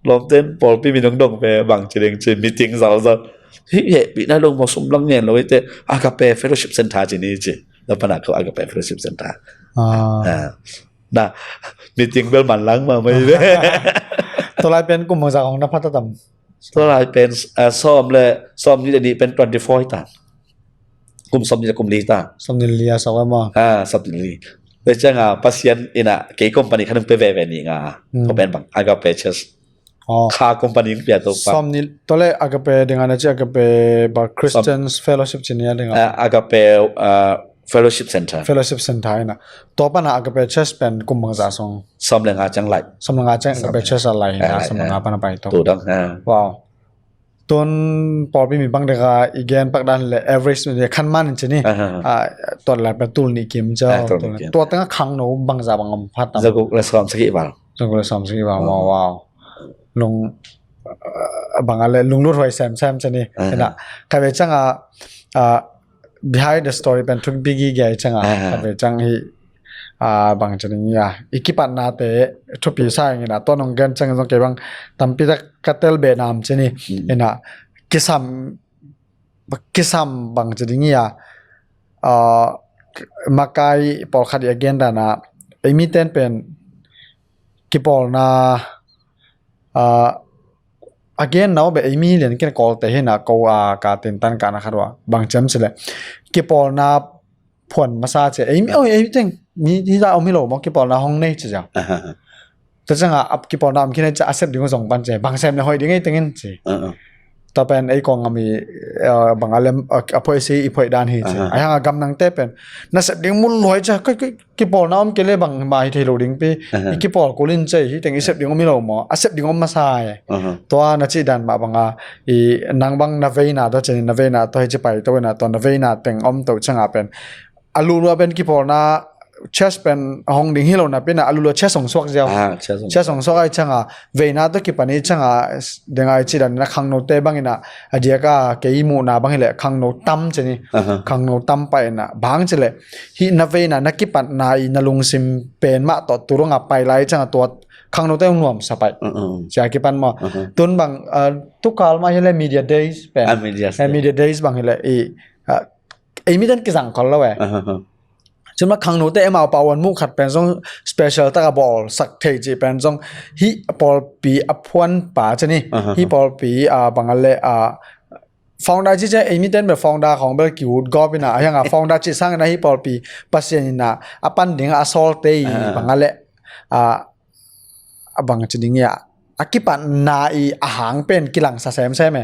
ลมเต้นปอลพี่มีน้องดงไปบางจีเรงจีมีติ้งสาวๆเฮ้ยปีนั้นลงมาสมลังเงินเลยแต่อากาเป fellowship center จีนี่จีแล้วปนักเขาอากาเป fellowship center น่ะมีติ้งเบลมันลังมาไม่ได้ตัวไรเป็นกลุ่มมือจากของนภัทรธรรมตัวลายเป็นซ้อมนี่จะดีเป็น24ตากลุ่มซ้อมนี่จะกลุ่มลีตาซ้อมนี่เลียสาวมาซ้อมนี่ลีแต่จังpasien ina ke company คันเป็นเวนี่เขาเป็นบางagape church ค่า company เปียตัวซ้อมนี่ตัวเลagape dengan aja agape bar Christians fellowship จีนี่dengan agape fellowship center นะตัวปัญหาagape church เป็นกลุ่มบางจากซ้อมเรื่องจังไรซ้อมเรื่องจังagape church อะไรนะซ้อมเรื่องปัญหาไปตัวถูกต้องว้าวตัวปอพี่มีบางเด็กอีกแกนปักดันเลย average เนี่ยขั้นมันจริงนี่ตัวแรกเป็นตัวนี้เกมเจ้าตัวตั้งครั้งหนูบางจากบางอำพัดจะกูเลยซ้อมสักกี่วันว้าวลงบางอะไรลุงรุ่นไว้แซมจริงนี่นะใครเป็นจังbehind the story เป็นทุกบิ๊กใหญ่จังใครเป็นจังที่บางจริงนี่อีกปันนาเตทุบปีซ่าอย่างนี้นะตัวน้องเกินจังต้องเก็บบางตั้มปีตะกัตเตลเบนามจริงนี่นะกิซัมบางจริงนี่ makai pol khadi agenda na emi ten pen ki pol na again now be emi len ken call te hena ko ka ten tan ka na kharwa bangchem sele ki pol na phon masa che emi oi emi teng mi hi da omi lo mo ki pol na hong nei che ja ta changa up ki pol na am kin cha accept ding song ban che bangsem ne hoi ding ei tengen che ta pen ei kong ami bangalem apoi se ipoi dan hi che aya gam nang te pen na se ding mun loi cha ki pol na am ke le bang mai the lo ding pe ki pol kolin che hi teng accept ding omi lo mo accept ding om masa to na chi dan ma banga I nang bang na veina to chen na veina to hi che pai to na to na veina teng om to changa pen alu lo pen ki pol na chess pen hong ding hilo na pen alu lo chess song swak jaw chess song swak ai changa veina to ki pani changa denga chi dan na khang no te bangina adia ka ke imu na bangile khang no tam cheni khang no tam pa na bang chele hi na veina na ki pan na I na lung sim pen ma to turunga pai lai changa to khang no te nuam sapai cha ki pan mo tun bang tu kal ma hele media days pen media days bang hele I mi dan ki sang kol la we chun ma khang no te ma pawan mu khat pen song special ta ball sak thei ji pen song hi pol pi aphuan pa chani hi pol pi bangale founder ji che emi ten be founder khong bel kiut go bina ayanga founder chi sang na hi pol pi pasien na apan ding asol te bangale abang chiding ya akipan na I ahang pen kilang sa sem me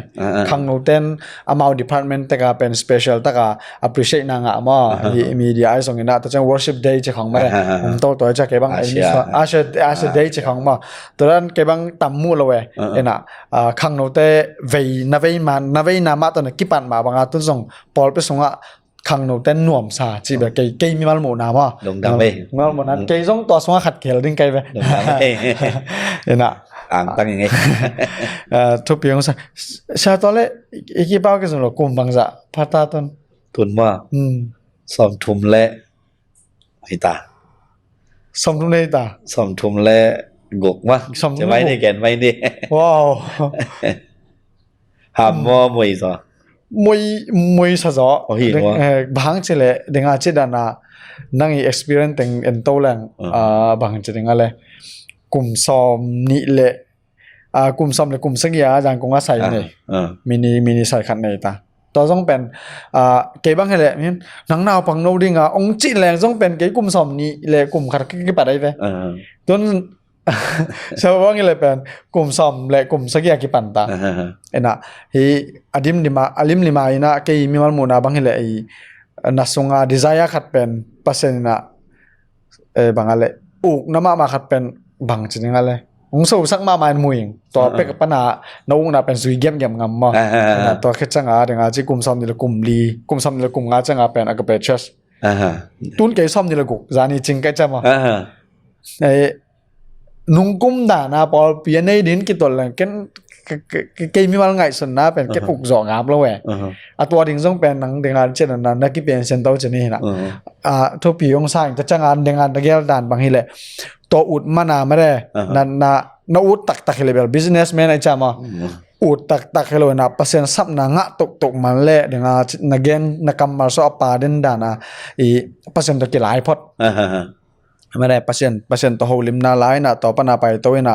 khang no ten amao department ta ka pen special ta ka appreciate na nga ma hi media ai song ina ta chang worship day che khang ma to cha ke bang ai asha day che khang ma to ran ke bang tam mu lo we ena khang no te vei na ma to na kipan ma banga tun song pol pe songa khang no ten nuam sa chi be ke mi mal mo na ma dong dang be ngal mo na ke song to songa khat khel ding kai be ena tăng như thu piang sa to le iki bao ke so kum bang za phata ton tuần mà som thum lệ ta som thum le ta som thum lệ gục màจะไม่ได้แกนไม่ได้ wow หามมอมวยซะมวยsa zo bang che le denga che dana nang experience teng en to lang bang che denga le kum som ni le kum som le kum sagya jang kong a sai nei mini sai khat nei ta to jong pen ke bang hele min nang naw pang no ding ong chi leng jong pen ke kum som ni le kum khat ke pa dai ve ton so bang le pen kum som le kum sagya ki pan ta ena hi alim lima ina ke mi mal mu na bang hele I nasunga desire khat pen pasen na bangale uk nama ma khat pen bang chininga le ong so sak ma man muing to pe ka pana no na pen sui gem ngam ma na to khe changa denga chi kum som ni le kum som ni le kum nga changa pen aga pe chas tun ke som ni le guk zani ching ka chama nung kum da na pol pi nei din ki tol lang ken ke mi mal ngai sun na pen ke puk zo ngam lo we atwa ding jong pen nang denga chen na ki pen sen to cheni na to pi ong sang ta changa denga da gel dan bang hi le to ut mana mare na ut tak level businessman ai chama ut tak hello na pasen sap na nga tok man le denga na gen na kamal so apa den dana I pasen to ki lai phot mare pasen to holim na lai na to pana pai to ina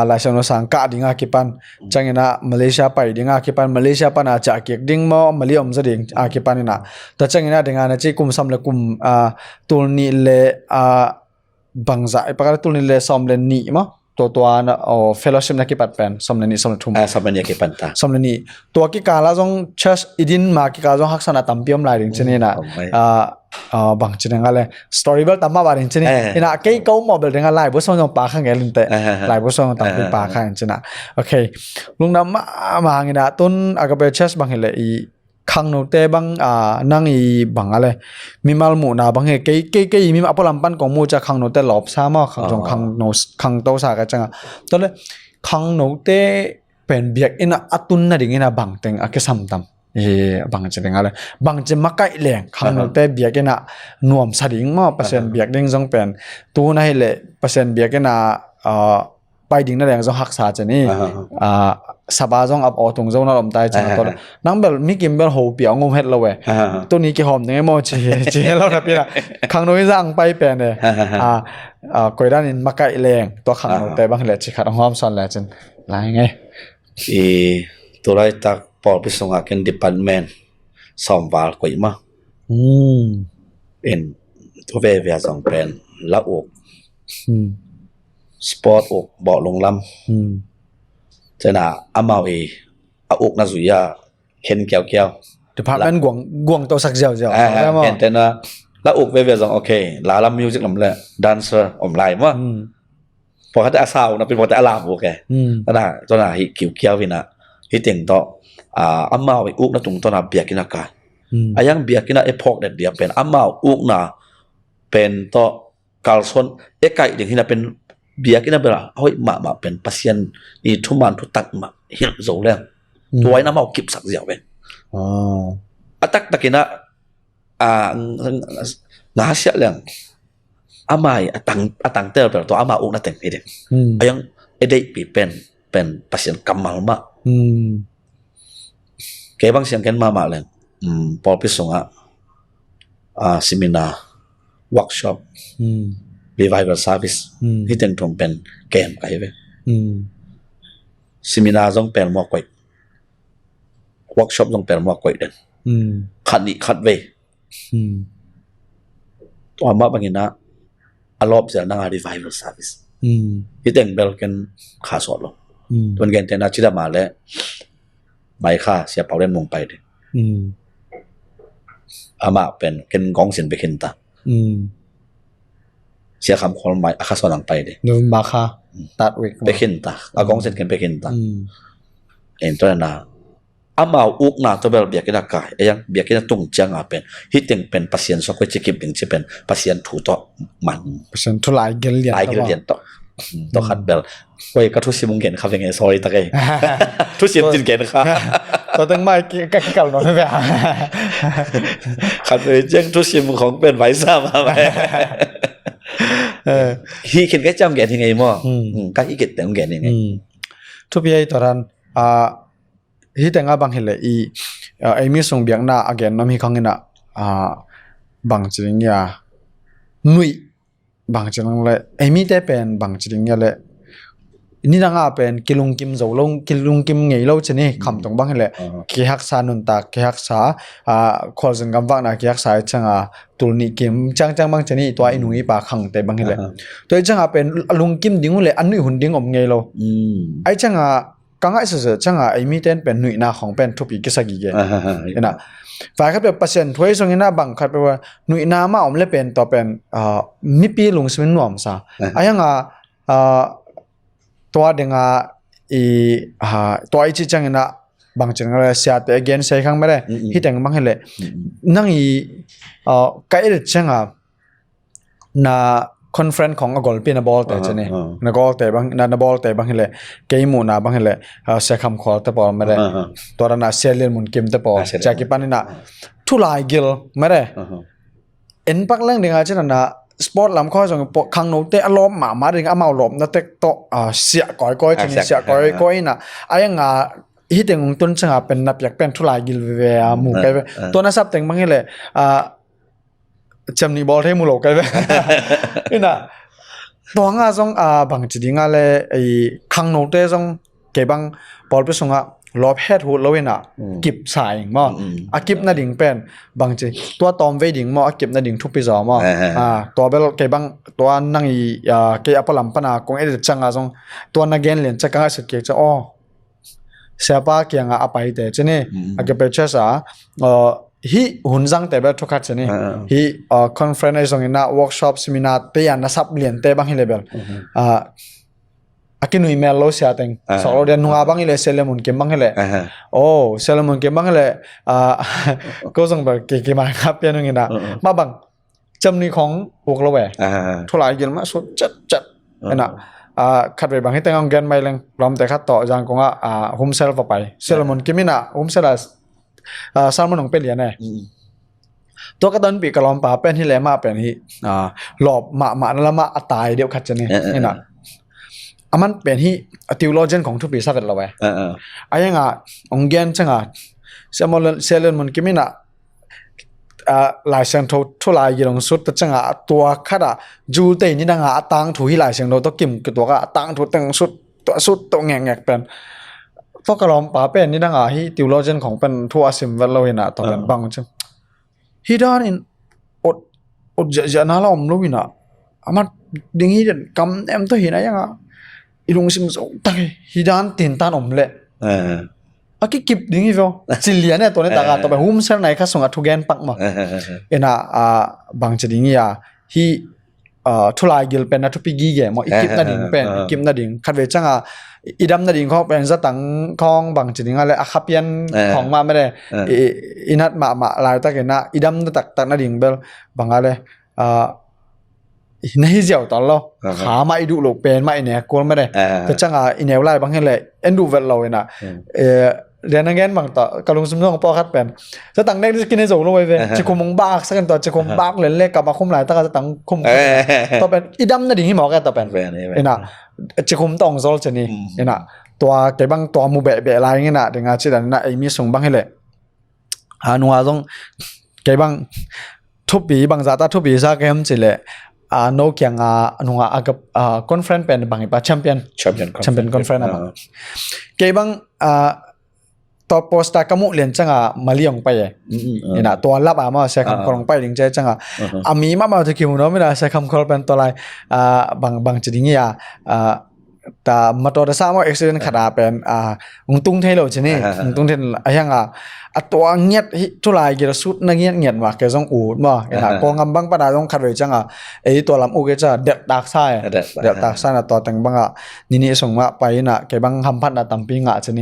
la sang sang ka dinga kipan changina Malaysia pai dinga kipan Malaysia pana cha kek ding mo maliom zading kipan ina ta changina dinga na chi kum sam le kum tulni le bangza ipakala tul ni le som le ni mo to na fellowship na ki pat pen som le ni som thum som le ki pan ta som le ni to ki kala jong church idin ma ki ka jong haksana tampiom lai ring cheni na bang chene ngale story bel tamma barin cheni ina ke ko mobile denga lai bo song pa khang gelin te lai bo song tam pi pa khang chena okay lung nam ma ngina tun aga be church bang hele I khang no te bang nang I bang ale mi mal mu na bang he ke mi apolam pan kong mu cha khang no te lop sa ma khang jong khang to sa ka changa to le khang no te pen biak ina atun na ding ina bang teng ake sam tam bang che ding ale bang che makai leng khang no te biak ina nuam sa ding ma pasen biak ding jong pen tu na hele pasen biak ina pai ding na leng jong hak sa chani saba jong up otung zong na lom tai chang to nang bel mi kim bel ho piao ngom het lo we to ni ki hom ne mo chi chi lo na pi na khang noi jang pai pe ne koi dan in makai leng to khang no te bang le chi khat hom son la chen lai ngai to lai tak por pi songa ken department somwal koi ma en to ve ve jong pen la ok sport ok bo long lam chana amao ok na zuya ken kyao kyao department guang to sak jiao jiao ken tena la ok ve ve jong okay la lam music lam le dancer om lai maพอเขาจะอาสาวนะเป็นพอจะอาลามโอเคนะตอนนั้นหิวเกี้ยววินะหิเต็งต่ออามาไปอุกนะตรงตอนนั้นเบียกินอากาศยังเบียกินไอ้พอกเด็ดเดียเป็นอามาอุกนะเป็นต่อกาลซอนไก่เด็กที่น่ะเป็นเบียกินเป็นเฮ้ยมาเป็นปัสยันนี่ทุมันทุตักมาเหี่ยวโซ่แล้วตัวไอ้น้ำเอากิบสักเสียวเป็นตักตะกินะงาเสียแล้วamai atang tel per to ama uk na teng ide ayang edei pi pen pasien kamal ma ke bang siang ken mama len pol pi songa seminar workshop revival service hi teng thong pen kem kai ve seminar jong pen mo koi workshop jong pen mo koi den khat ve to ama bangina alop zel nang revival service hiteng bel ken kha so lo ton gen tena chida ma le mai kha sia paw len mong pai de ama pen ken gong sin be ken ta sia kham khol mai akha so nang pai de no ma kha tat wek be ken ta a gong sin ken be ken ta en to na ama uk na to bel biak ina kai yang biak ina tung chang a pen hiteng pen pasien so ko chikip ding chi pen pasien thu to man pasien thu lai gel lian to khat bel koi ka thu simung gen kha veng sorry ta kai thu sim tin gen kha to teng mai ka kal no be khat be jeng thu simของเป็นไว้ซามาไปhi ken cái cham gen thi ngai mo ka hi ket teng gen ngai thu pi ai toran hi tenga bang hele ai mi song biang na again nam hi khangena bang ching ya nui bang chang le ai mi te pen bang ching ya le ni na nga pen kilung kim zo long kilung kim ngei lo chani kham tong bang hele ki hak sa nun ta ki hak sa khol jang gam wak na ki hak sa changa tulni kim chang bang chani to ai nui pa khang te bang hele to changa pen lung kim ding le an nui hun ding om ngei lo ai changa kangai se changa ai mi ten pen nui na khong pen thupi ki sagi ge ena fa khat be pasien thoi song ina bang khat be nui na ma om le pen to pen mi pi lung smin nom sa ayanga to denga to ai chi chang ina bang chang la sia te again sai khang mare hi teng bang hele nang kai le changa na conference ของ gol pin a ball te chane na gol te bang na ball te bang hele keimu na bang hele se kham khol te por mare torana selen mun kim te por chaki panina thulai gil mare en pak lang dinga chana na sport lam kho jong khang no te alom ma ring amau lom na tek to sia koi chani sia koi na ayanga hi teng tun changa pen na pyak pen thulai gil ve mu kai to na sap teng bang hele cham ni bol the mu lo kai ve ina to nga jong bang chi dinga le ai khang no te jong ke bang bol pe songa lob head hu loina kip sai mo akip na ding pen bang chi to tom ve ding mo akip na ding thu pi zo mo to bel ke bang to nang i ke apalam pana kong e changa jong to na gen len chaka se ke cha o sepa kyanga apai te chene ake pe cha sa hi hunjang te ba thokhat chani hi conference ong ina workshop seminar te ya na sub lien te bang hi level akin email lo sia teng so de nuwa bang ile selemun ke bang hele selemun ke bang hele ko jong ba ke ma khap pe nung ina ma bang chamni khong uk lo we tholai gel ma so chat ina khat be bang hi teng ong gen mai leng rom te khat to jang ko nga home sel pa pai selemun ke mina home sel salmon ong pe lian ne to ka don pi kalom pa pen hi le ma pen hi lob ma na la ma atai deu khat chani ina มันเป็นที่ theologian ของทุกปีสักเราไว้ไอ้ยังองเกนจังเซลล์มันก็ไม่น่ะหลายเสียงทุลายยี่ลงสุดแต่จังตัวขัดจูเตนี่ดังตังถูกที่หลายเสียงต้องกิมกับตัวตังถูกตั้งสุดตัวแงกเป็นต้องกระลอมป่าเป็นนี่ดังที่ theologian ของเป็นทั่วสิมวัลเราเห็นตอนนั้นบางจังฮิดานินอดจะน่าเราอมรู้วินะมันดิ่งฮิดันกำเอ็มตัวเห็นอะไรยังอีลุงสิมส่งตั้งฮิดานตินตานอมเละaki kip dingi vo chilian to ne ta to ba hum ser nai kha songa thugen pak ma ena bang chadingi ya hi thulai gil pen na thupi gi ge mo ikip na ding pen ikip na ding khat ve changa idam na ding khong pen za tang khong bang chadinga le akhapian khong ma me de inat ma lai ta ke na idam na tak na ding bel bangale nahi jiao ta lo kha ma idu lo pen ma ine kol me de ta changa ine lai bang hele endu vel lo inaเรียนงั้นบางต่อกระลุงสมน้องพ่อคัดเป็นจะตั้งได้กินในโซ่ลงไปเว้ยจะคุมมงบ้าสักกันต่อจะคุมบ้าเล่นเล่กลับมาคุมหลายตั้งจะตั้งคุมต่อเป็นอีดำนั่นดิ่งที่หมอแกต่อเป็นเอ็น่ะจะคุมต้องโซ่จะนี่เอ็น่ะตัวแกบางตัวมูเบะอะไรเงี้ยน่ะเดี๋ยวงานเช่นนั้นน่ะไอ้มีส่งบ้างให้เลยนัวต้องแกบางทุบปีบางซาตาทุบปีซาเกมสิเลยโนเกียงนัวกับคอนเฟรนซ์เป็นบางอีกป่ะแชมเปี้ยนคอนเฟรนซ์นะแกบางตัวโปสตาร์กมุเลียนจังมาเลี้ยงไปนี่นะตัวรับมาใช้คำคลองไปถึงใจจังมีมาถึงคิวน้องไม่ได้ใช้คำคลองเป็นตัวอะไรบางจุดนี้แต่มาตัวที่สามว่าอุบิเหตุขนาดเป็นตุ้งเทโลใช่ไหมตุ้งเทโลไอ้ยังตัวเงียบทุลายกี่สุดนั่งเงียบว่าแกต้องอูดมั้งนะกองกำบังปะดาต้องขัดเลยจังไอ้ตัวลำอูก็จะเด็ดดักไส้นะตัวแต่งบังนี่ส่งมาไปนะแกบังทำพัดนะตั้มปีงะใช่ไหม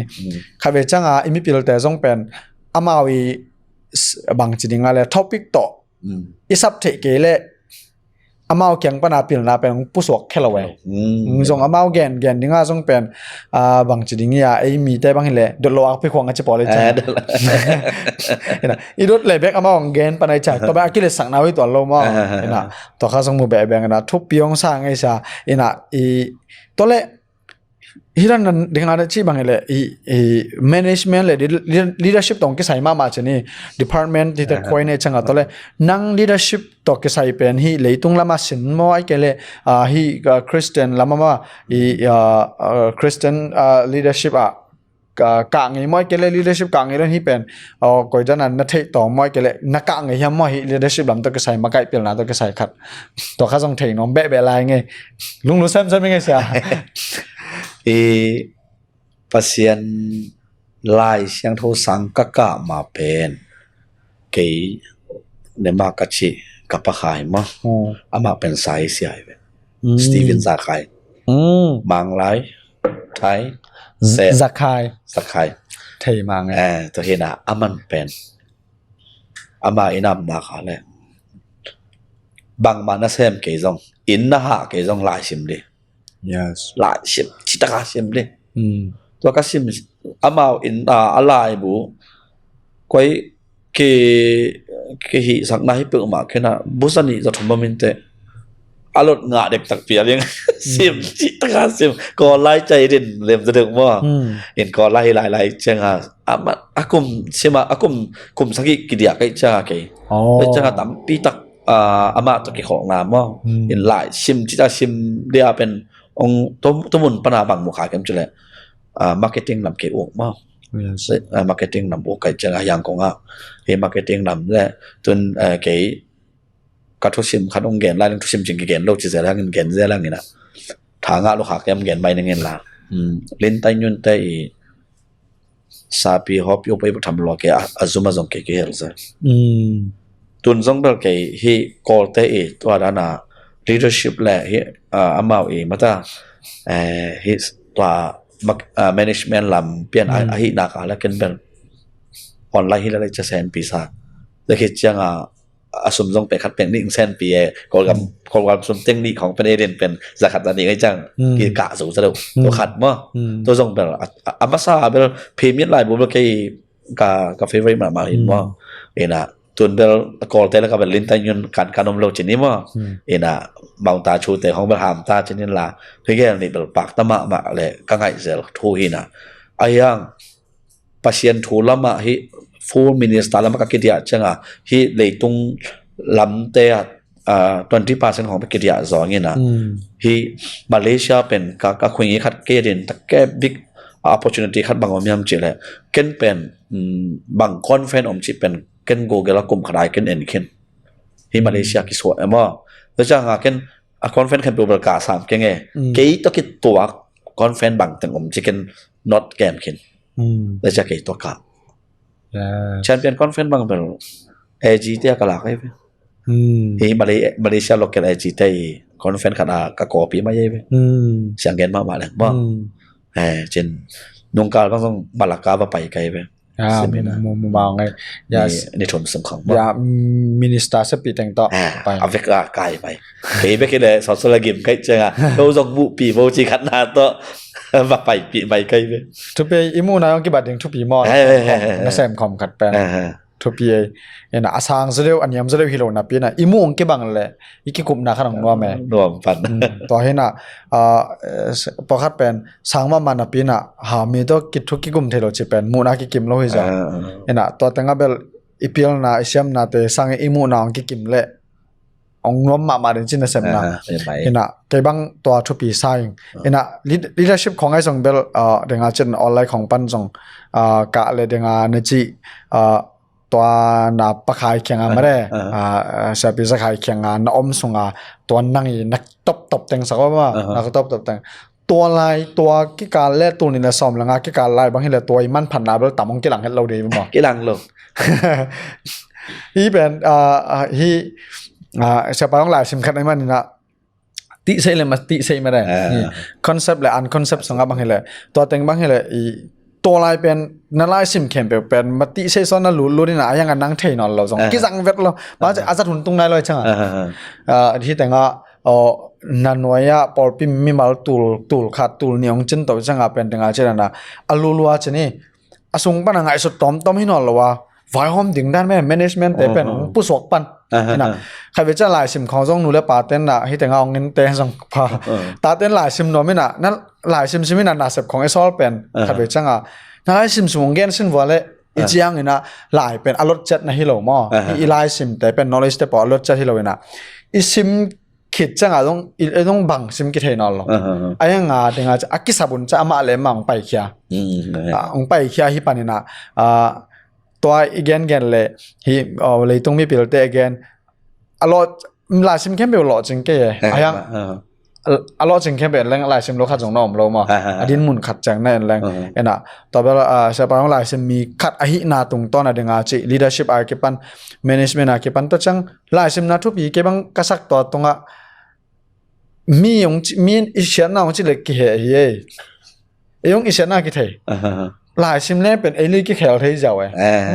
ขัดเลยจังอิมิพิลแต่ต้องเป็นอามาวีบางจุดนี้อะไรท็อปิกต่ออิสับเทเกเลอามาเกียงปนาปิลนาเป็นผู้สวกแค่ละเว้ยส่งอามาแกนนี่ง่าส่งเป็นบางจุดนี้ไอ้มีแต่บางเหล่เดือดร้อนไปควงกันจะปล่อยเลยจ้ะเห็นไหมอีรถเลยแบกอามาแกนปนายจ่ายตัวแบกกิเลสสังนาวิตัวโลมาเห็นไหมตัวข้าส่งมือแบกกันนะทุบปีองสร้างไอ้ชาเห็นไหมตัวเล่ฮิรันนั้นเด็กงานที่บางเหล่management เลย leadership ตรงที่ใส่มาใช่ไหม department ที่แต่คอยในจังหวะตัวเล่นั่ง leadership ตัวที่ใส่เป็นฮีเลยตรงละมาสินมอไอ้เกล่ฮีChristian ละมาChristian leadership กางไงมอไอ้เกล่ leadership กางไงเรื่องที่เป็นก่อนจะนั้นนัทเทต่อมอไอ้เกล่นักกางไงยังมอฮี leadership ลำตัวที่ใส่มาไกลเปลี่ยนนะตัวที่ใส่ขัดตัวข้าส่งเทน้องเบะอะไรไงลุงรู้ซ้ำไม่ไงเสียpasien lai siang tho sang kaka ma pen ke ne ma ka chi ka pa khai ma ama pen sai sia ve Steven Zakai mang lai thai Zakai thei mang to hena aman pen ama inam na kha le bang ma na sem ke jong in na ha ke jong lai sim de yes หลายเสียมชิตากาเสียมเลยตัวก็เสียมอามาอินอะไรบุก้อยหิสักนาให้เปิดมาแค่น่ะบุษณีจะทำมามินเตะอารมณ์งาเด็กตักเปียยังเสียมชิตากาเสียมก็ไล่ใจเด่นเริ่มจะดึงว่าเห็นก็ไล่จังอามาอากุมเสียมาอากุมสักกี่เดียกไอ้จ้าไก่จังตั้มปีตักอามาตัวกี่ของงามว่าเห็นหลายชิมชิตาชิมเดียเป็นองตัวมุนปนาบังมุขาเกมจุเลยmarketing นำเกี่ยวมากmarketing นำโอเคจังอย่างของmarketing นำและจนเกี่ยกัทุชิมขัดองเกนไล่ทุชิมจึงเกนโลกจิตใจแล้วเกนเสียแล้วนี่นะทางลูกค้าเกมเกนไปนึงเงินละเล่นไตยุนไตซาปีฮอปยกไปทำโลกเกอซุมาซงเกเฮลซ์ตุนซงเบลเกฮีโกลเตตัวด้านาleadership แหละอามามาตาฮิสตัวmanagement ลำเปลี่ยนอาหินักอะไรกันเป็นออนไลน์ที่เราจะแสนปีศาจแต่คิดจังอาสมทรงไปคัดเป็นนิ่งแสนปีกอลกับสมเต็งนี่ของประเด็นเป็นสกัดอันนี้ไงจังกิจกะสูงซะแล้วตัวขัดมั้งตัวทรงเป็นอามาซาเป็นพรีเมียร์ไลน์บุญเมื่อกี้กับเฟเวอร์มาเห็นมั้งเอ็นะ จนเบลกอลเตแล้วก็เป็นลินตันยุนการนมโลจินี่มั้งเอ็น่ะบางตาชูแต่ของเบลหามตาจินินละเพื่อแกนี่เบลปากตะมะมาเลยก็ไงเซลทูหินะไอ้ยังปัศยันทูละมาฮิฟูมินิสตาละมากิเดียจังอ่ะฮิเลยตุงลำเตะ20% ของกิเดียจองี้นะฮิมาเลเซียเป็นก็คุยงี้ขัดเกดินแต่แกบิ๊กopportunity ขัดบางอมยามจีเลยเกินเป็นบางคอนเฟนอมจีเป็นเกินโกเกลกุมขดายเกินเอ็นเกินที่มาเลเซียกิสวะเอ็มว่าแล้วจะหาเกินคอนเฟนเกินเป็นประกาศสามเก่งไงเกี่ยตัวกิตัวคอนเฟนบางแต่งอมจีเกิน not แกมเกินแล้วจะเกี่ยตัวกาแชมเปี้ยนคอนเฟนบางเป็นเอจีเตียกลากไอ้เว้ยที่มาเลเซีย local เอจีเตียคอนเฟนขนาดก็กอปีมาเยอะเว้ยเสียงเงินมาเลยว่าเช่นนุ่งกาลบางต้องบาลากาไปไกลไปมุมมองไงอย่าในชนสงครามอย่ามินิสตาสปีแต่งต่อไปอเมริกาไกลไปไปแค่เลยสอดสลากิมไกลจังอ่ะเราส่งบุปีโมจิขันนาต่อไปปีไปไกลไปทุปีอิมูนายองกิบัดยังทุปีมอนะแซมคอมขัดแปลงทุปีเอ็นะอาสางเสด็จอันยามเสด็จฮิโรนาปีน่ะอิมูองกิบังเลยอีกิกุมนาขนมนัวแม่นัวฟันต่อให้น่ะพอขัดเป็นสางมามันปีน่ะหามีตัวกิทุกิกุมเทโลจิเป็นมูนากิกิมโลหิจ้ะเอ็นะตัวแต่งก็เบลอีเปียลนาเซียมนาเตสังอิมูนาองกิกิมเละองนวมมาเดินจินเซมนาเอ็นะเกบังตัวทุปีสายเอ็นะleadership ของไอ้ส่งเบลเดงอาเจนออนไลน์ของปันส่งกะเลยเดงอาเนจิตัวนับปะขายเคียงมาได้เสียปีสักขายเคียงน้าอมส่งตัวนั่งอีนักตบแต่งสักว่านักตบแต่งตัวลายตัวกิการเล่ตัวนี้นะซ้อมหลังกิการลายบางทีเลยตัวมันพันนาเบลต่ำมองกี่หลังให้เราดีมั้งกี่หลังลงฮีเป็นฮีเสียไปต้องหลายสิมคัดในมันนี่นะติเซเลยมาติเซไม่ได้คอนเซปต์เลยอันคอนเซปต์สังกับบางทีเลยตัวแต่งบางทีเลยตัวลายเป็นนั่นลายซิมเข้มเป็นมาติเซซอนนั่นรู้นี่นะยังกันนั่งเทนอนเราสองกิจังเวทเราบ้าจะอาจจะทุนตรงไหนเลยช่างที่แต่งก็นันน้อยปอลปิมมีมาตูลขาดตูลเนี่ยองจินตัวช่างเป็นแต่งอาเจนนะอลูลัวเจนี่อสงปันงไงสุดต้อมให้นอนเราว่าไฟหอมดึงด้านแม่ management แต่เป็นผู้สวกปันนะใครไปจะหลายซิมของจงหนูและปาเต้นน่ะให้แต่งเอาเงินเต้นส่งพาตาเต้นหลายซิมหน่อยไม่น่ะนั่นหลายซิมไม่น่ะน่าเสพของไอ้ซอลเป็นใครไปจังนั่นหลายซิมสมองเงินซึ่งว่าเลยอีจียังนะหลายเป็นอารมณ์จัดนะฮิโลมออีหลายซิมแต่เป็น knowledge แต่พออารมณ์จัดฮิโลนะอีซิมคิดจังต้องบังซิมคิดให้นอนหรอไอ้ยังเดี๋ยวจะอักกิสบุนจะอามาเลยมั่งไปเขียไปเขียฮิปานินะตัวอีกแกนเลยฮีเลยต้องมีเปลี่ยนแต่อีกแกนอารมณ์หลายซิมแค่เป็นหล่อจริงแก่ไอ้ยังอารมณ์จริงแค่เป็นแรงหลายซิมโลขัดจงน้อมโลมาอดินมุนขัดจังแน่นแรงเอ็น่ะต่อไปเสียไปของหลายซิมมีขัดอหินาตรงต้นอะไรเงี้ยจี leadership อาเก็บปัน management อาเก็บปันตัวจังหลายซิมนาทุบีเก็บบังกษักตัวตรงมีอิเชียนน่าของจีเล็กกี่เหยยงอิเชียนน่ากี่เทหลายซิมเล่เป็นไอ้ลี่กี่แขวเที่ยว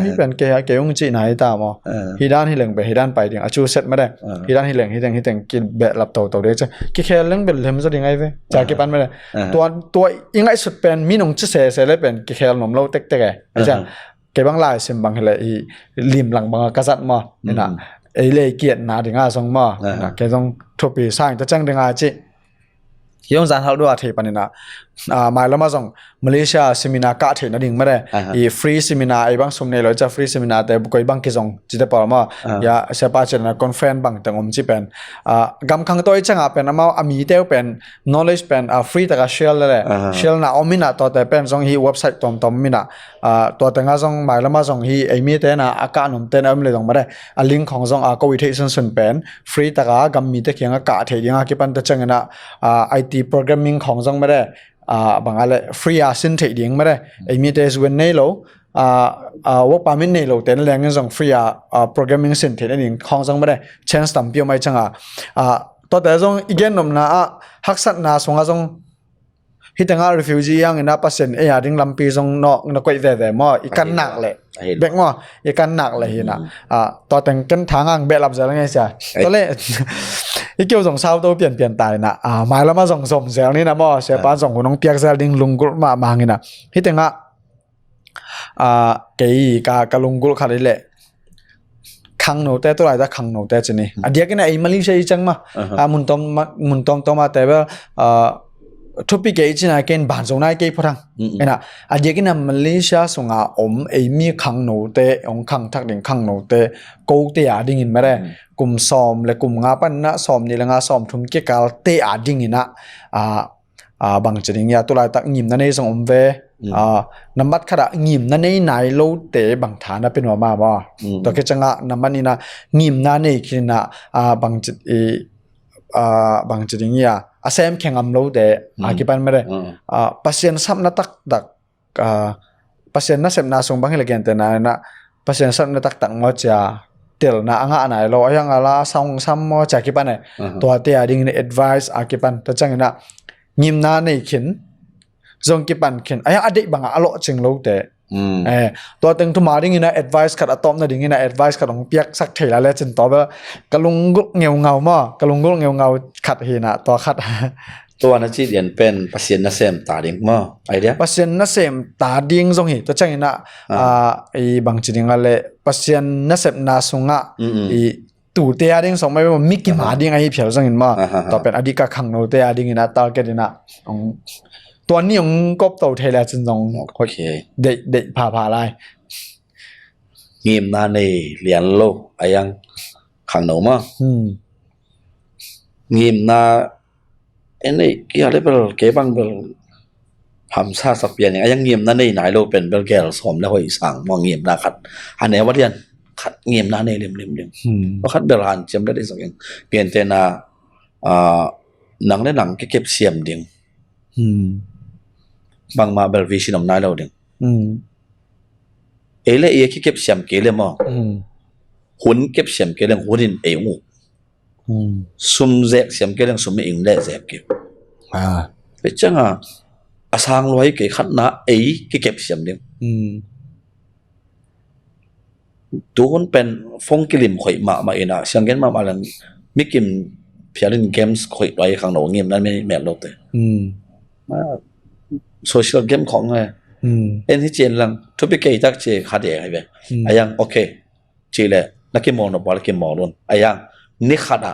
นี่เป็นเกี่ยงจีไหนตามอ่ะฮีด้านฮีเหลืองไปฮีด้านไปเดี๋ยวอาชูเซ็ตไม่ได้ฮีด้านฮีเหลืองฮีแต่งกินแบบหลับตัวเดี๋ยวจะกี่แขวเรื่องเป็นเรื่องจะยังไงเว้ยจากกี่ปันไม่ได้ตัวยังไงสุดเป็นมีน้องจะเสียเลยเป็นกี่แขวนมเราเต็กไอ้จังเกี่ยบางหลายซิมบางเลยริมหลังบางกษัตริย์มาเนี่ยนะไอ้เล่เกียรตินาถึงส่งมาเกี่ยต้องทุบปีสร้างจะจังถึงจียงจานเขาดูอาทิตย์ปนินะหมายแล้วมาส่งมาเลเซียเซมินาร์กะเทนดิ่งไม่ได้อีฟรีเซมินาร์ไอ้บางสมเนี่ยเราจะฟรีเซมินาร์แต่บุคคลบางกิจงจิตปอร์มาอย่าเสียป้าเจนนะคอนเฟรนซ์บางแต่งอมจีเป็นกำคังตัวไอ้จังเป็นมาอามีเดียวเป็น knowledge เป็นฟรีแต่ก็เชลเลยเชลน่ะอมินะตัวแต่เป็นส่งฮีเว็บไซต์ตอมมินะตัวแต่งส่งหมายแล้วมาส่งฮีไอ้มีเตนะอากาศนมเตนะอมเลยตรงมาได้ลิงก์ของส่งก็วิธีส่วนเป็นฟรีแต่ก็กำมีแต่เขียนอากาศเทียงกี่ปันแต่จังนะIT programming ของส่งไม่ได้บางอะไรฟรีสินเทดิ้งไม่ได้ไอ้มีแต่ส่วนนี้เราว่าปามินนี่เราแต่แรงเงินส่งฟรีโปรแกรมมิ่งสินเทดิ้งของส่งไม่ได้เช่นสตัมพิวไม่จังตัวแต่ส่งอีกอย่างนึงนะฮักษณะส่งส่งฮิตงา refugee ยังนะพัศน์ดิ้งลำปีส่งนอกนักวิจัยมั่วอีกันหนักเลยเบ็กมั่วอีกันหนักเลยนะตัวแต่งกันทางอ่างเบลับจะอะไรไงเสียตัวเล่อีเกี่ยวส่งเช้าตัวเปลี่ยนตายนะหมายแล้วมาส่งสมเซลนี่นะมั่วเสียปานส่งคนน้องเปียกเซลดิ้งลุงกุลมาไงนะฮิตงาเกี่ยกับลุงกุลขาดเลยแหละข ขังโนแต่ตัวไรตาขังโนแต่จะนี่อันเดียกันไอ้มาเลเซียจังมามุนตองมาแต่ว่าทุบปีเกจนะเกณฑ์บานสงนายเกย์พทังเอ็นะอันเดียกันมาเลเซียสงไอ้มีขังโนแต่องขังทักเด้งขังโนแต่กูเตะดิ่งอินมาได้กลุ่มซ้อมและกลุ่มงาปันนะซ้อมนี่ละงาซ้อมทุ่มเกี่ยวกับเตะดิ่งอินนะบางจุดอย่างเงี้ยตัวไรตักงิมนั่นเองส่งเวน้ำมัดขนาดงิมนั่นเองไหนโลเตะบางฐานนะเป็นว่ามาบ่ตัวแค่จังอ่ะน้ำมันนี่นะงิมนั่นเองคือนะบางจุดบางจุดอย่างเงี้ยเซมแข่งอัมโลเตะกี่ปันไม่ได้pasien sab na tak pasien na sem na song bang legen te na pasien sab na tak ngocha tel na anga na lo ayang ala song sam mo cha ki pan to te ading ni advice ki pan ta chang na ngim na nei khin zong ki pan khin aya ade banga alo ching lo te to teng thu ma ding ina advice khat atom na ding ina advice khat ong piak sak thaila le chen to ba kalung gul ngeu ngau ma kalung gul ngeu ngau khat hi na to khat ตัวนั้นจีเรียนเป็นภาษาเนเซมตาดิ่งมั้งไอเดียภาษาเนเซมตาดิ่งตรงนี้ตัวจังนะไอบางจีดิ่งอะไรภาษาเนเซมนาสุงะไอตู่เตียดิ่งส่งไม่ว่ามิกกี้หมาดิ่งไอเพียวจังเห็นมั้งต่อเป็นอดีตขังโนเตียดิ่งนะตาเกดินะตัวนี้องกบโตเทเลจนตรงโอเคเด็กผ่าไล่งีมนาในเรียนโลกไอยังขังโนมั้งงีมนาini kia le bel ke bang bel hamsa sak pian yang ayang ngiem na nei nai lo pen bel gel som la hoi sang mo ngiem na khat ane wa dian khat ngiem na nei lim wa khat bel han chem da de sak yang pian te na nang le nang ke kep siam ding bang ma bel vi sinom nai lo ding ele e ke kep siam ke le mo hun kep siam ke le hunin e ngu sum zek siam ke le sum ing le zek ke vậy chăng sang loài cái khát na ấy cái kẹp xiêm đi, tu con pen phong cái lim khởi mà ina, sang cái mà lần mấy kim phía lên games khởi loài khang nổ nghiêmนั่นไม่แม่ลดเลยsocial game ของไงเอ็นที่เจนลังทุบไปเกยตักเจขาเดียไงเว้ยไอ้ยังโอเคเจเลยนักเกมมอนบอลเกมมอนluônไอ้ยังนี่ขาดอ่ะ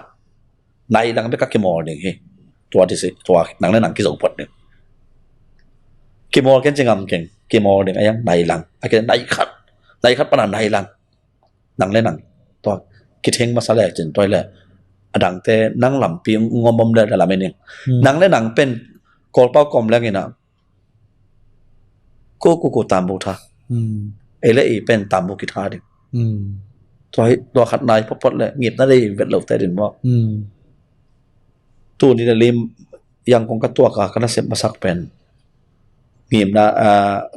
นายลังไปกับเกมมอนเองเฮ้ตัวที่สิตัวหนังเล่นหนังกี่สองปดเนี่ยเกมมอลเก่งจริงอ่ะเก่งเกมมอลเนี่ยไอ้ยังในหลังไอ้เก่งในคัดปนในหลังหนังเล่นหนังตัวคิดเฮงมาซะแหละจนตัวแหละดังแต่นั่งหลับปีงอมบอมเดินอะไรไม่เนี่ยหนังเล่นหนังเป็นกอลเป้ากลมแล้วไงนะกูตามบูทาไอ้เล่เป็นตามบูกีตาร์ดิตัวขัดในพอดเลยเงียบนั่นเลยเวทเหลวแต่เด่นว่าตัวนี้เล่มยังคงกระตัวกันเสพมาสักเป็นเงียบนะ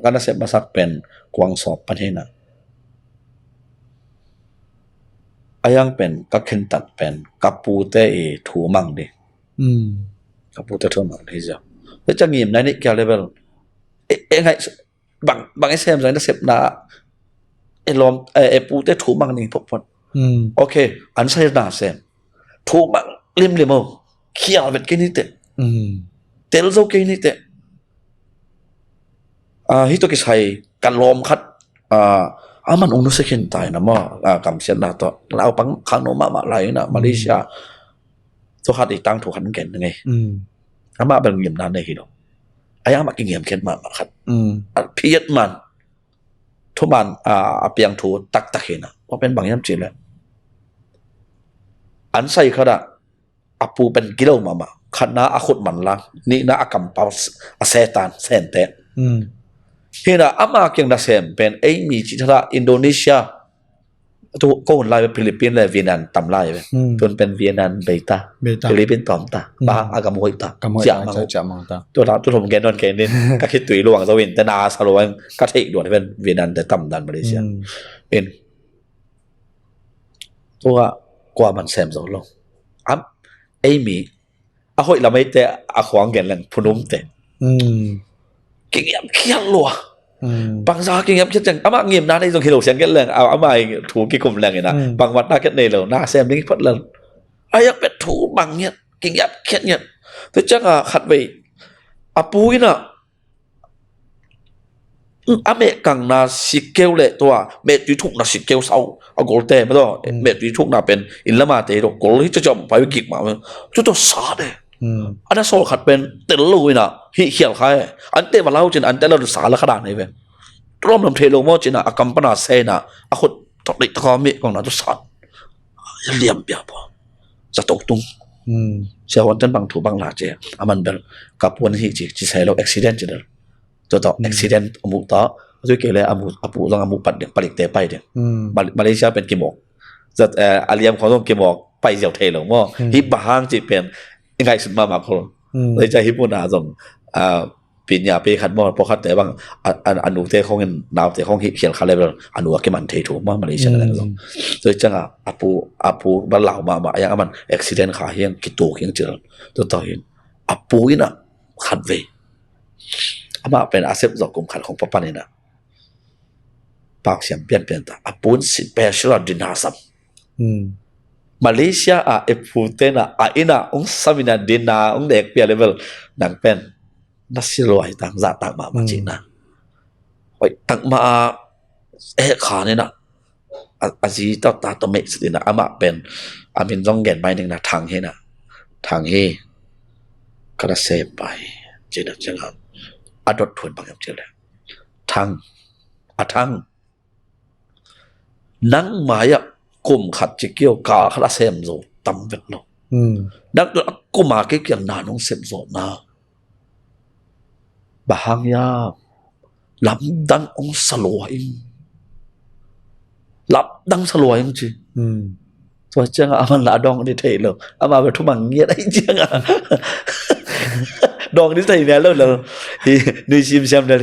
กันเสพมาสักเป็นกวางสอบประเทศนะอายังเป็นกักเข็นตัดเป็นกับปูเตะถูมังดิกับปูเตะถูมังที่จะแล้วจะเงียบในนี้แกเลยเป็นไงบางไอ้เสพอะไรนะเสพนะไอ้ลมไอ้ปูเตะถูมังนี่พอดโอเคอันใช่นาเสพถูมังเล่มขี้เอาเป็นแค่นี้เตะเตะแล้วแค่นี้เตะฮิตโตกิใช้การล้อมคัดมันองค์นุสเคนตายนะมั้งกำเสียนะตัวเราปังข้างโน้มาอะไรนะมาเลเซียตัวขัดอีกตั้งถูกขันเก่งยังไงมาเป็นเงียบนานในฮิโร่ไอ้มากินเงียบเข็นมาขัดเพียรมันทุกมันเปียงถูตักเห็นนะว่าเป็นบางอย่างจริงเลยอันใส่เขาด่าปูเป็นกิโลมาขณะอาขุดมันละนี่นะอากำเปาเซตันเซนเตเห็นนะอามาเกี่ยงดัชเซมเป็นไอ้มีจิตระอินโดนีเซียตัวก็คนไล่ไปฟิลิปปินส์เลยเวียดนามต่ำไล่ไปจนเป็นเวียดนามเบต้าฟิลิปปินส์ต่ำตาบ้าอากำมวยตาจะมังตาตัวผมแกนอนแกนนี่ก็คิดตุยระหว่างสวินแต่นาสโลว์ก็เทคด่วนเป็นเวียดนามแต่ต่ำดันมาเลเซียเป็นตัวกว่ามันแซมโซโลไอ้มีหอยเราไม่เตะขวางแกนแรงพนุ่มเตะเกี่ยมเขี้ยนลัวบางซาเกี่ยมเขี้ยนจังมาเงียบนะในตรงที่เราเสียงแกนแรงเอามาถูกกี่กลุ่มแรงนะบางวันหน้าแกนในเราหน้าแซมนี่พัดเลยไอ้ยังเป็นถูบางเนี่ยเกี่ยมเขี้ยนเนี่ยแต่จังขัดไปปูน่ะ อเมกังนาสิเกลเลตัวเมตุยทุกนาสิเกลเอาโกลเต้ไม่ต้องเมตุยทุกนาเป็นอินละมาเตโรโกลที่จะจอมไปวิกิกมาจุดตัวสาเดอันนั้นโซลขัดเป็นเตลลุยนะฮิเขียวใครอันเตมาเล่าจนอันเตเราดูสาละขนาดไหนเว้ยรวมลำเทลงมอจินะอากัมปนาเซนะอาคนตกติดตะคอมีกองนาตุสาเลี่ยมเปียบจะตกตุงเชื่อวันจันบางถูบางหลาเจอามันเป็นกับวันที่จีใช้เราอุบิเหตุจีเดอตัวต่ออุบิเหตุอมุต่อจุดเกี่ยวเลยอมุต้องอมุปัดเดียผลิตเตะไปเดียมาเลเซียเป็นกิมอกจะอาเลียมเขาต้องกิมอกไปเจียวเทลงมอฮิบบางจีเป็นยังไงสุดมาคนเลยจะฮิบมุนาส่งปีนี้ไปขัดมอพอขัดแต่บางอนุเตะของเงินดาวเตะของเขียนคาเลเบลอนุกิมันเทถูกมากมาเลเซียนั่นแหละโดยจังอาปูบ้านเหล่ามาอย่างมันอุบิเหตุขาเฮียงกิโตเฮียงเจอตัวต่อเห็นอาปูนี่นะขัดเวมาเป็นอาเซฟจอกกลุ่มขัดของปปานี่นะปากเสียงเปลี่ยนตาอาปูนสิเปเชียลดินาซัมมาเลเซียเอฟูเตนะอินะองซามินาดินาองเด็กเปลี่ยนเลเวลดังเป็นนัสซิโลไอต่างจากต่างมาจริงนะไว้ต่างมาขาเนี่ยนะอาจีต่อตาตัวเมสตินะอามาเป็นอามินจงเกนไปหนึ่งนะทางเฮนะทางเฮกระเซไปเจนะจังครับอดทนบางอย่างเจอเลยทางทางนังหมายกุมขัดจิเกี่ยวกาคลาเซมโซตำเวทโนนักกุมาเกี่ยงนานองเซมโซนาบางยาลำดังองสลวยลำดังสลวยจริงตัวเจ้าอามันละดองนี่เทเลยอามาเป็นทุบังเงี้ยได้เจ้าดองนี่เทเนี่ยเลยนี่ชิมแซมเลย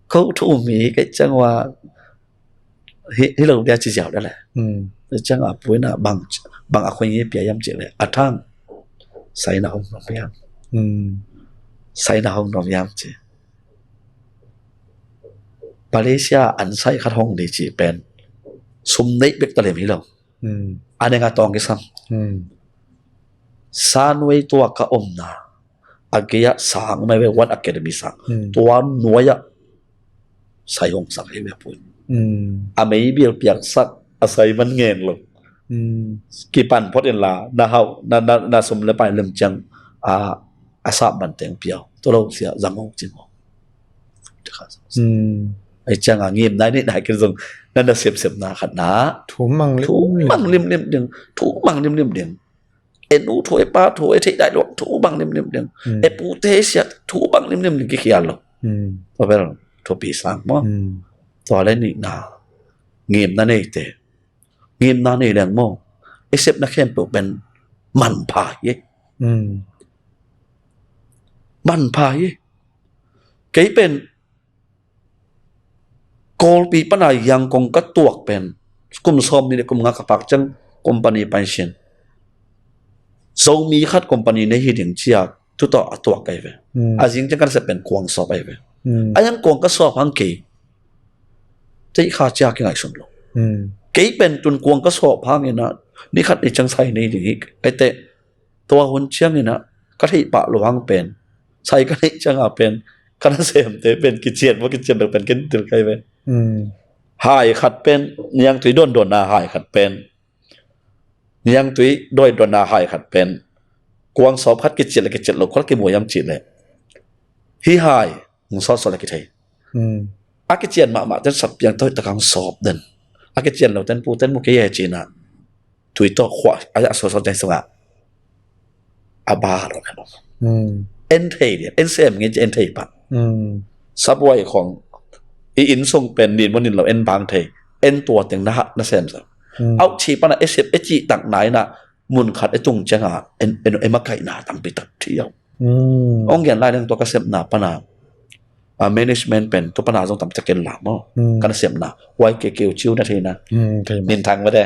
เขาทุ่มมีcáiจังว่าที่เราเรียกจีเจ้าได้แหละจังอ่ะปุ้ยน่ะบางคนยี่เปียยำเจเลยอ่ะทั้งใส่หน้าห้องนอนยำใส่หน้าห้องนอนยำเจมาเลเซียอันใส่ขัดห้องดีจีเป็นสมเด็จเบกตะเลมีเราอันนี้งาตองกิซังสานไว้ตัวกะอมนาอาเกียสางไม่เว้วันอะคาเดมีสังตัวหน่วยใส่ห้องสังให้เว้ปุ้ยไม่เบียร์เปียกสักอาศัยมันเงินหรอกกี่ปันพอดเอ็นลาหน้าเฮาหน้าสมเลยไปเริ่มจังอาสาบันเต็งเปียวตัวเราเสียจังหงจริงหรอไอ้จังเงียบได้นี่ได้กันตรงนั่นน่ะเสียบหน้าขัดหนาถูมังเลี่ยมเดียงถูมังเลี่ยมเดียงเอ็นูถวยป้าถวยที่ได้หรอกถูบังเลี่ยมเดียงเอปูเทเสียถูบังเลี่ยมเดียงกี่เขียนหรอกพอไปแล้วถูปีสังมั้งตัวเล่นนี่นาเงียบนั่นเองเตะเงียบนั่นเองแรงโม่ไอเซฟนักแข่งเป็นมันพายมันพายเกี่ยเป็นกอลปีปนายยังคงกระตัวเป็นกุมซ้อมนี่กุมงาขับปักจังคอมพานีไปเช่นโซมีขัดคอมพานีในหินเชียทุต่อตัวไกลไปอาจริงจังกันจะเป็นกวางสอบไปไปอายังกวางก็สอบพังเกยจะข้าเจ้ากี่ไงสมลงเกี่ยเป็นจนกวางก็สอบพังเนี่ยนะนี่ขัดในจังไซในนี้ไอเตะตัวคนเชียงเนี่ยนะก็ที่ปะหลวงเป็นใส่ก็ที่จังเป็นกันเสียมเตะเป็นกิจเจียนว่ากิจเจียนเราเป็นกินตื่นไกลไปหายขัดเป็นยังตุยโดนนาหายขัดเป็นยังตุยโดนนาหายขัดเป็นกวางสอบพัดกิจเจียนเลยกิจเจียนเราคนกิมวยยำจีเลยฮีหายมึงสอนอะไรกิจไทยอากิจเจียนมาจนสับยังตัวตะกังสอบเดินอากิจเจียนเราเต้นปูเต้นมุกเย่จีน่ะตุยตัวขวาอาจจะสอนใจสงะอาบาหรอกครับเอ็นเทเนี่ยเอ็นเซมเงี้ยจะเอ็นเทปะซับไว้ของอินทรงเป็นดินวันนี้เราเอ็นบางเทเอ็นตัวเต็งนะฮะนะเซมสับเอาชีปนะเอสเอจีต่างไหนนะมุนขัดไอตุงจังอ่ะเอ็นมาไก่นาตั้งไปตัดเที่ยวองเงียนไล่เรื่องตัวกระเสพนาปนาmanagement เป็นตัวปนาต้องทำจะเกินหลามอ่ะกันเสียมนาไว้เกี่ยวชิวนะทีนะนินทางไม่ได้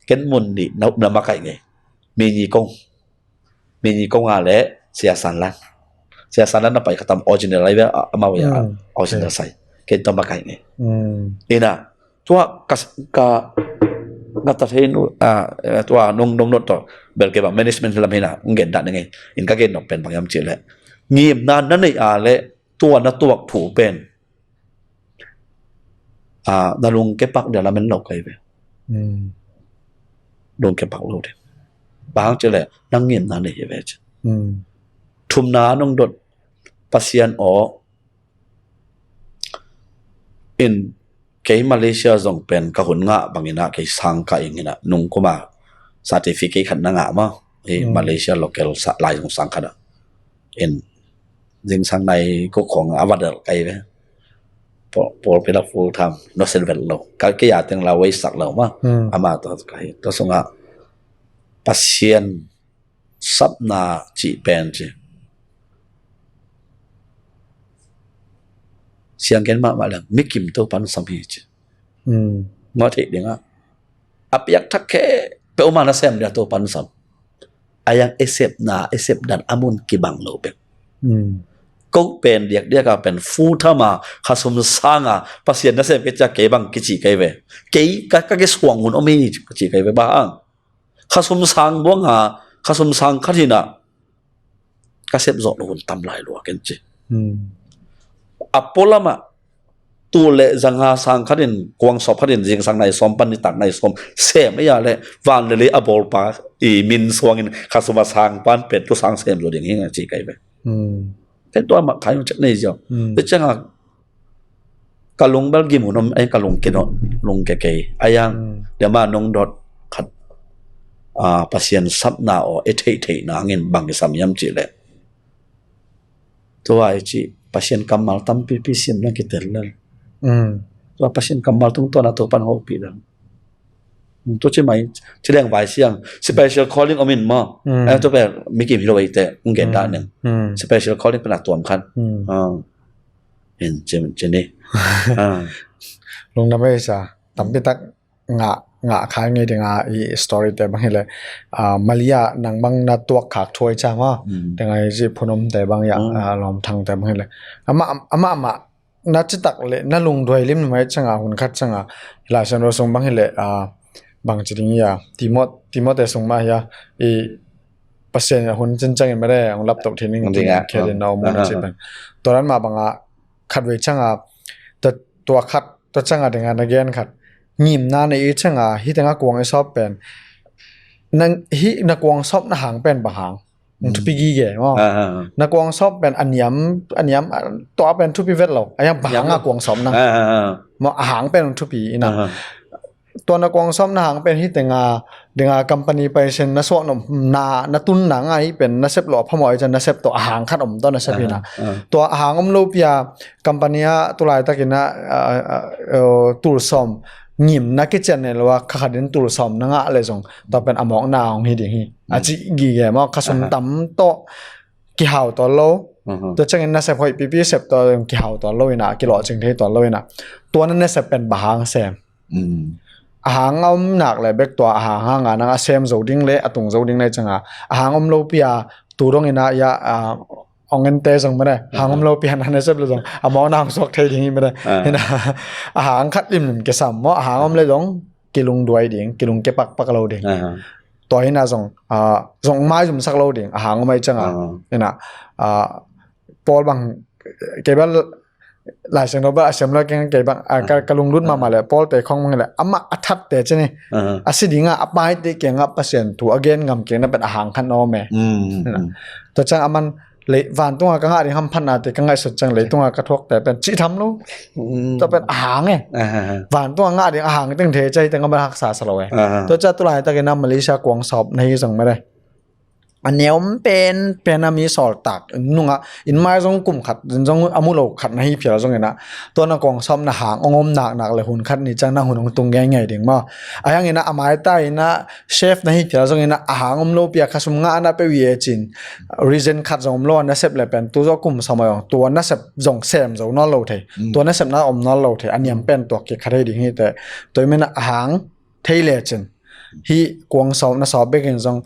เกินมุนดินับมาไก่ไงมีญีกงอะไรเสียสันลันนั่นไปเขาทำออริจินัลอะไรแบบมาไว้ออริจินัลใส่เกินตัวมาไก่ไงนี่นะตัวกัตเทนูตัวนงนดต่อเบลเก็บ management ลำเฮน่ะเงินดันยังไงอินก็เกินออกเป็นบางอย่างเจริญเงียบนานนั่นไอ้อะไร ตัวนะตัวถูเป็นนาลุงเก็บปักเดี๋ยวเราเป็นเราไกลไปโดนเก็บปักเราเด็บางจะเลยนั่งเงียบนานเลยเว้ยทุมนาน้องดดปัสยันอ๋ออินเกย์มาเลเซียส่งเป็นกะหุ่นงะบางอย่างนะเกย์สังกัดอย่างนี้นะนุ่งก็มาซาติฟิกขันงะมามาเลเซีย local ลายของสังกัดอินยิงสังในก็ของอวัดไกลไปพอเป็นฟูลทำนอสเซนเวลเราการเกี่ยถึงเราไว้สักเรามาอามาตัวไกลตัวส่งอ่ะปัสยันซับนาจีเป็นจีเสียงกันมาแล้วไม่กิมตัวปันสมีจีมาเทเดียงอ่ะอับยักทักแค่เปอมานาเซมเดียตัวปันสมอายังเอเซปนาเอเซปดันอามุนกิบังโลเบกก็เป็นเดียกเป็นฟูท่ามาข้าสมสร้างอ่ะปัสยันนาเซมก็จะเก็บังกิจิเก็บเวเก็ก็สว่างหุ่นอมีกิจิเก็บบ้างข้าสมสร้างบ้างอ่ะข้าสมสร้างขัดหินะก็เซฟจอดหุ่นตำลายลัวกันจีอัปโปลมาตัวเละจังหาสังขัดินกวางสอบขัดินจิงสังในสมปันนิตักในสมเสไม่ยาเลยวันเลยอัปโปลปามินสวงินข้าสมสังปันเป็ดตัวสังเสมตัวอย่างนี้ไงจีไก่ไปเป็นตัวมาขายมันจะในเจ้าแต่จังหากะลงเบลกิมุนไอ้กะลงกินลงเก๋ๆไอ้ยังเดี๋ยวมานงดอดขัดปัสยันซับนาโอเอเทนาเงินบางกิสามยำจีเลยตัวไอ้จีpasien kamal tampi pisim na kita lal so pasien kamal tung to na to pan ho pi dan to che mai chileng vai siang special calling omin ma to pe miki hilo ite ngen da neng special calling pana tuam khan en che ne lung na mai sa tampi tak nga khai ngai de nga I story te bang hele malia nang bang na tuak khak thoi cha ma de ngai ji phonom te bang ya lom thang te bang hele ama na chitak le na lung doi lim mai changa hun khat changa la san ro song bang hele bang chiding ya timot te song ma ya I pasen hun chen chang ma de ang laptop thinin ke de no mo na chi bang toran ma banga khat we changaตัวขัดตัวจังอะเดงานนักเรียนขัดงิมนาในอีจังอะฮิตังกวงไอซอบเป็นนังฮินักวงซอบนะหางเป็นบะหางทุปีกีแก่มั้งนักวงซอบเป็นอันยำตัวเป็นทุปีเวทเราไอ้ยังบะหางกวงซอบนะมาหางเป็นทุปีนะตัวนักวงซอบนะหางเป็นฮิตังเดงาคัมพานีไปเซ็นนัสวะนนาตุนหนังไอเป็นนัสเซปหล่อพมอยจันนัสเซปตัวหางขัดอมตัวนัสเซปินะตัวหางอมโลปียคัมพานีตัวลายตะกินะตูร์ซอมงิมนักเจนเนี่ยว่าขัดดินตูร์ซอมนังอะไรส่งตัวเป็นอมองนาของฮิดิฮีอาจิกีแกมั้งขสมตั้มโตกี่หาวตัวโลตัวจังเงินนัสเซปหอยปีเซปตัวกี่หาวตัวโลยนะกี่หล่อจึงเทตัวโลยนะตัวนั้นนัสเซปเป็นบางแซมหางอมหนักเลยเบกตัวหางงานนังเซมโจดิ้งเละตุงโจดิ้งเลยจังหางอมโลปียตัวตรงนี้นะยาองเงินเตะส่งไม่ได้หางอมโลปียนั่นเซปเลยส่งมองนางสวกเทอย่างนี้ไม่ได้เห็นนะหางคัดริมเกษมว่าหางอมเลยส่งกิลุงด้วยดิ่งกิลุงเก็บปักเราดิ่งตัวนี้นะส่งไม้ส่งสักเราดิ่งหางอมไม่จังเห็นนะพอลบางเก็บหลายเสียงเราบ้าเสียงเราแกงเก็บบางกระลุงรุ่นมาเลยพอลแต่ของมันเลยอามาอัดทัดแต่เจ้านี่สิดิ่งอ่ะอับไปเด็กเก่งอ่ะเปอร์เซ็นต์ถูกอเกนงำเก่งนั่นเป็นอาหารขันนอแม่ตัวจังอามันเลยวันตัวกังอาดิห้ามพันนาแต่กังไงสุดจังเลยตัวกระทบแต่เป็นจีทำรู้จะเป็นอาหารไงวันตัวงาดิอาหารตั้งเทใจตั้งก็มารักษาสโลว์ตัวจัตุลายตะกินน้ำมาเลเซียกวงสอบในสั่งไม่ได้อันนี้มันเป็นอามีสอดตักนุ่งอ่ะอินไม้ทรงกลุ่มขัดทรงอามุโลขัดในเพียรทรงเงี้ยนะตัวนักกองซ้อมนะหางองมหนักเลยหุ่นขัดนี่จังนั่งหุ่นตรงแง่ไงเด้งมาไอ้ยังเงี้ยนะอาไม้ใต้นะเชฟในเพียรทรงเงี้ยนะหางอมโลเปียกขสมงานะไปเวียจินรีเจนขัดทรงอมโลนะเซฟเลยเป็นตัวเจ้ากลุ่มสมัยตัวนะเซฟทรงเซมทรงนอโลเทตัวนะเซฟนะอมนอโลเทอันนี้เป็นตัวเกี่ยวขัดได้ดีนี่แต่ตัวมันนะหางเทเลจินฮีกวงสอบนะสอบเบกเองซง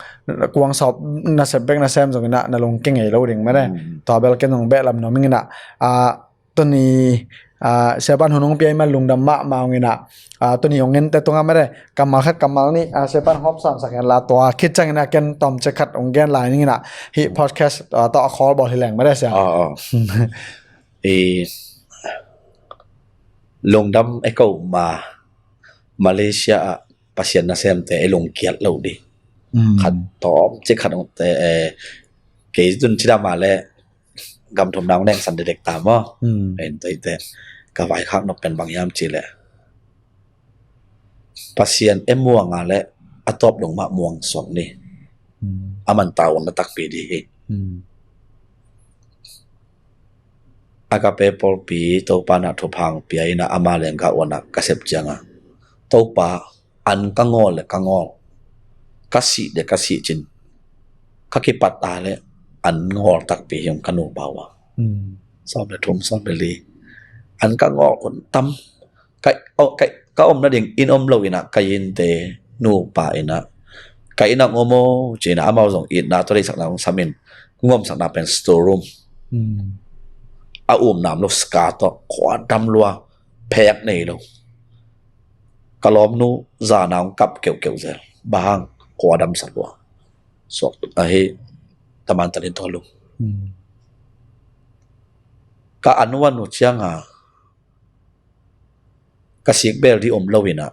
กวงสอบนะเซบเบกนะเซมซงนะลงเก่งไงเราดิ่งไม่ได้ต่อเบลเก่งซงเบลลำน้องมิงนะตัวนี้เซบันหุ่นงเปียมันลุงดำมะมาเงินะตัวนี้ของเงินแต่ตัวงานไม่ได้กำมาคัดกำมานี่เซบันฮอปสันสักอย่างละตัวคิดจังนะเกนตอมจะคัดองแกนไลน์นี่นะฮีพอดแคสต์ต่อคอลบอกทีแหลงไม่ได้เสีย เอลงดำไอ้ก็มาเลเซียปัสยานะเซมแต่ไอ้ลงเกียรเราดิขัดตอบเจ๊ขัดแต่เกยจุนชิดามาแล้วกำทมนางแดงสันเด็กตามว่าเป็นแต่กวายข้างนอกเป็นบางยามจีแหละปัสยานเอ็มม่วงอะไรอัตบลงมาม่วงสองนี่อามันตาวันตักปีดีอากาเปปอลปีตัวปานาทุพังปีไอนะอามาเลงกาวันนักกษบจังอ่ะตัวปาอันกังอลกังอลกัสซีเดกัสซีจินกักิปัตตาเลอันงอลตักปียงกันูบาวะซ้อมเลยทุ่มซ้อมเลยลีอันกังอลคนตั้มไก่ก็อมนั่นเองอินอมเราอินะไก่อินเตนูปาอินะไก่อินะงโมจีน่าอามาส่งอินะตัวเลสักนาของสามินงมสักนาเป็นสโตร์รูมอาอุ้มน้ำลูกสกาตขวาดำลัวแพกในเรากะล้อมนู้จานาวกับเกี่ยวเซลบางขวาดำสักลัวสวกไอ้ตะมันตันทอลุกะอันวันนุเชียงอ่ะกะสิกเบลที่อมเลวินะ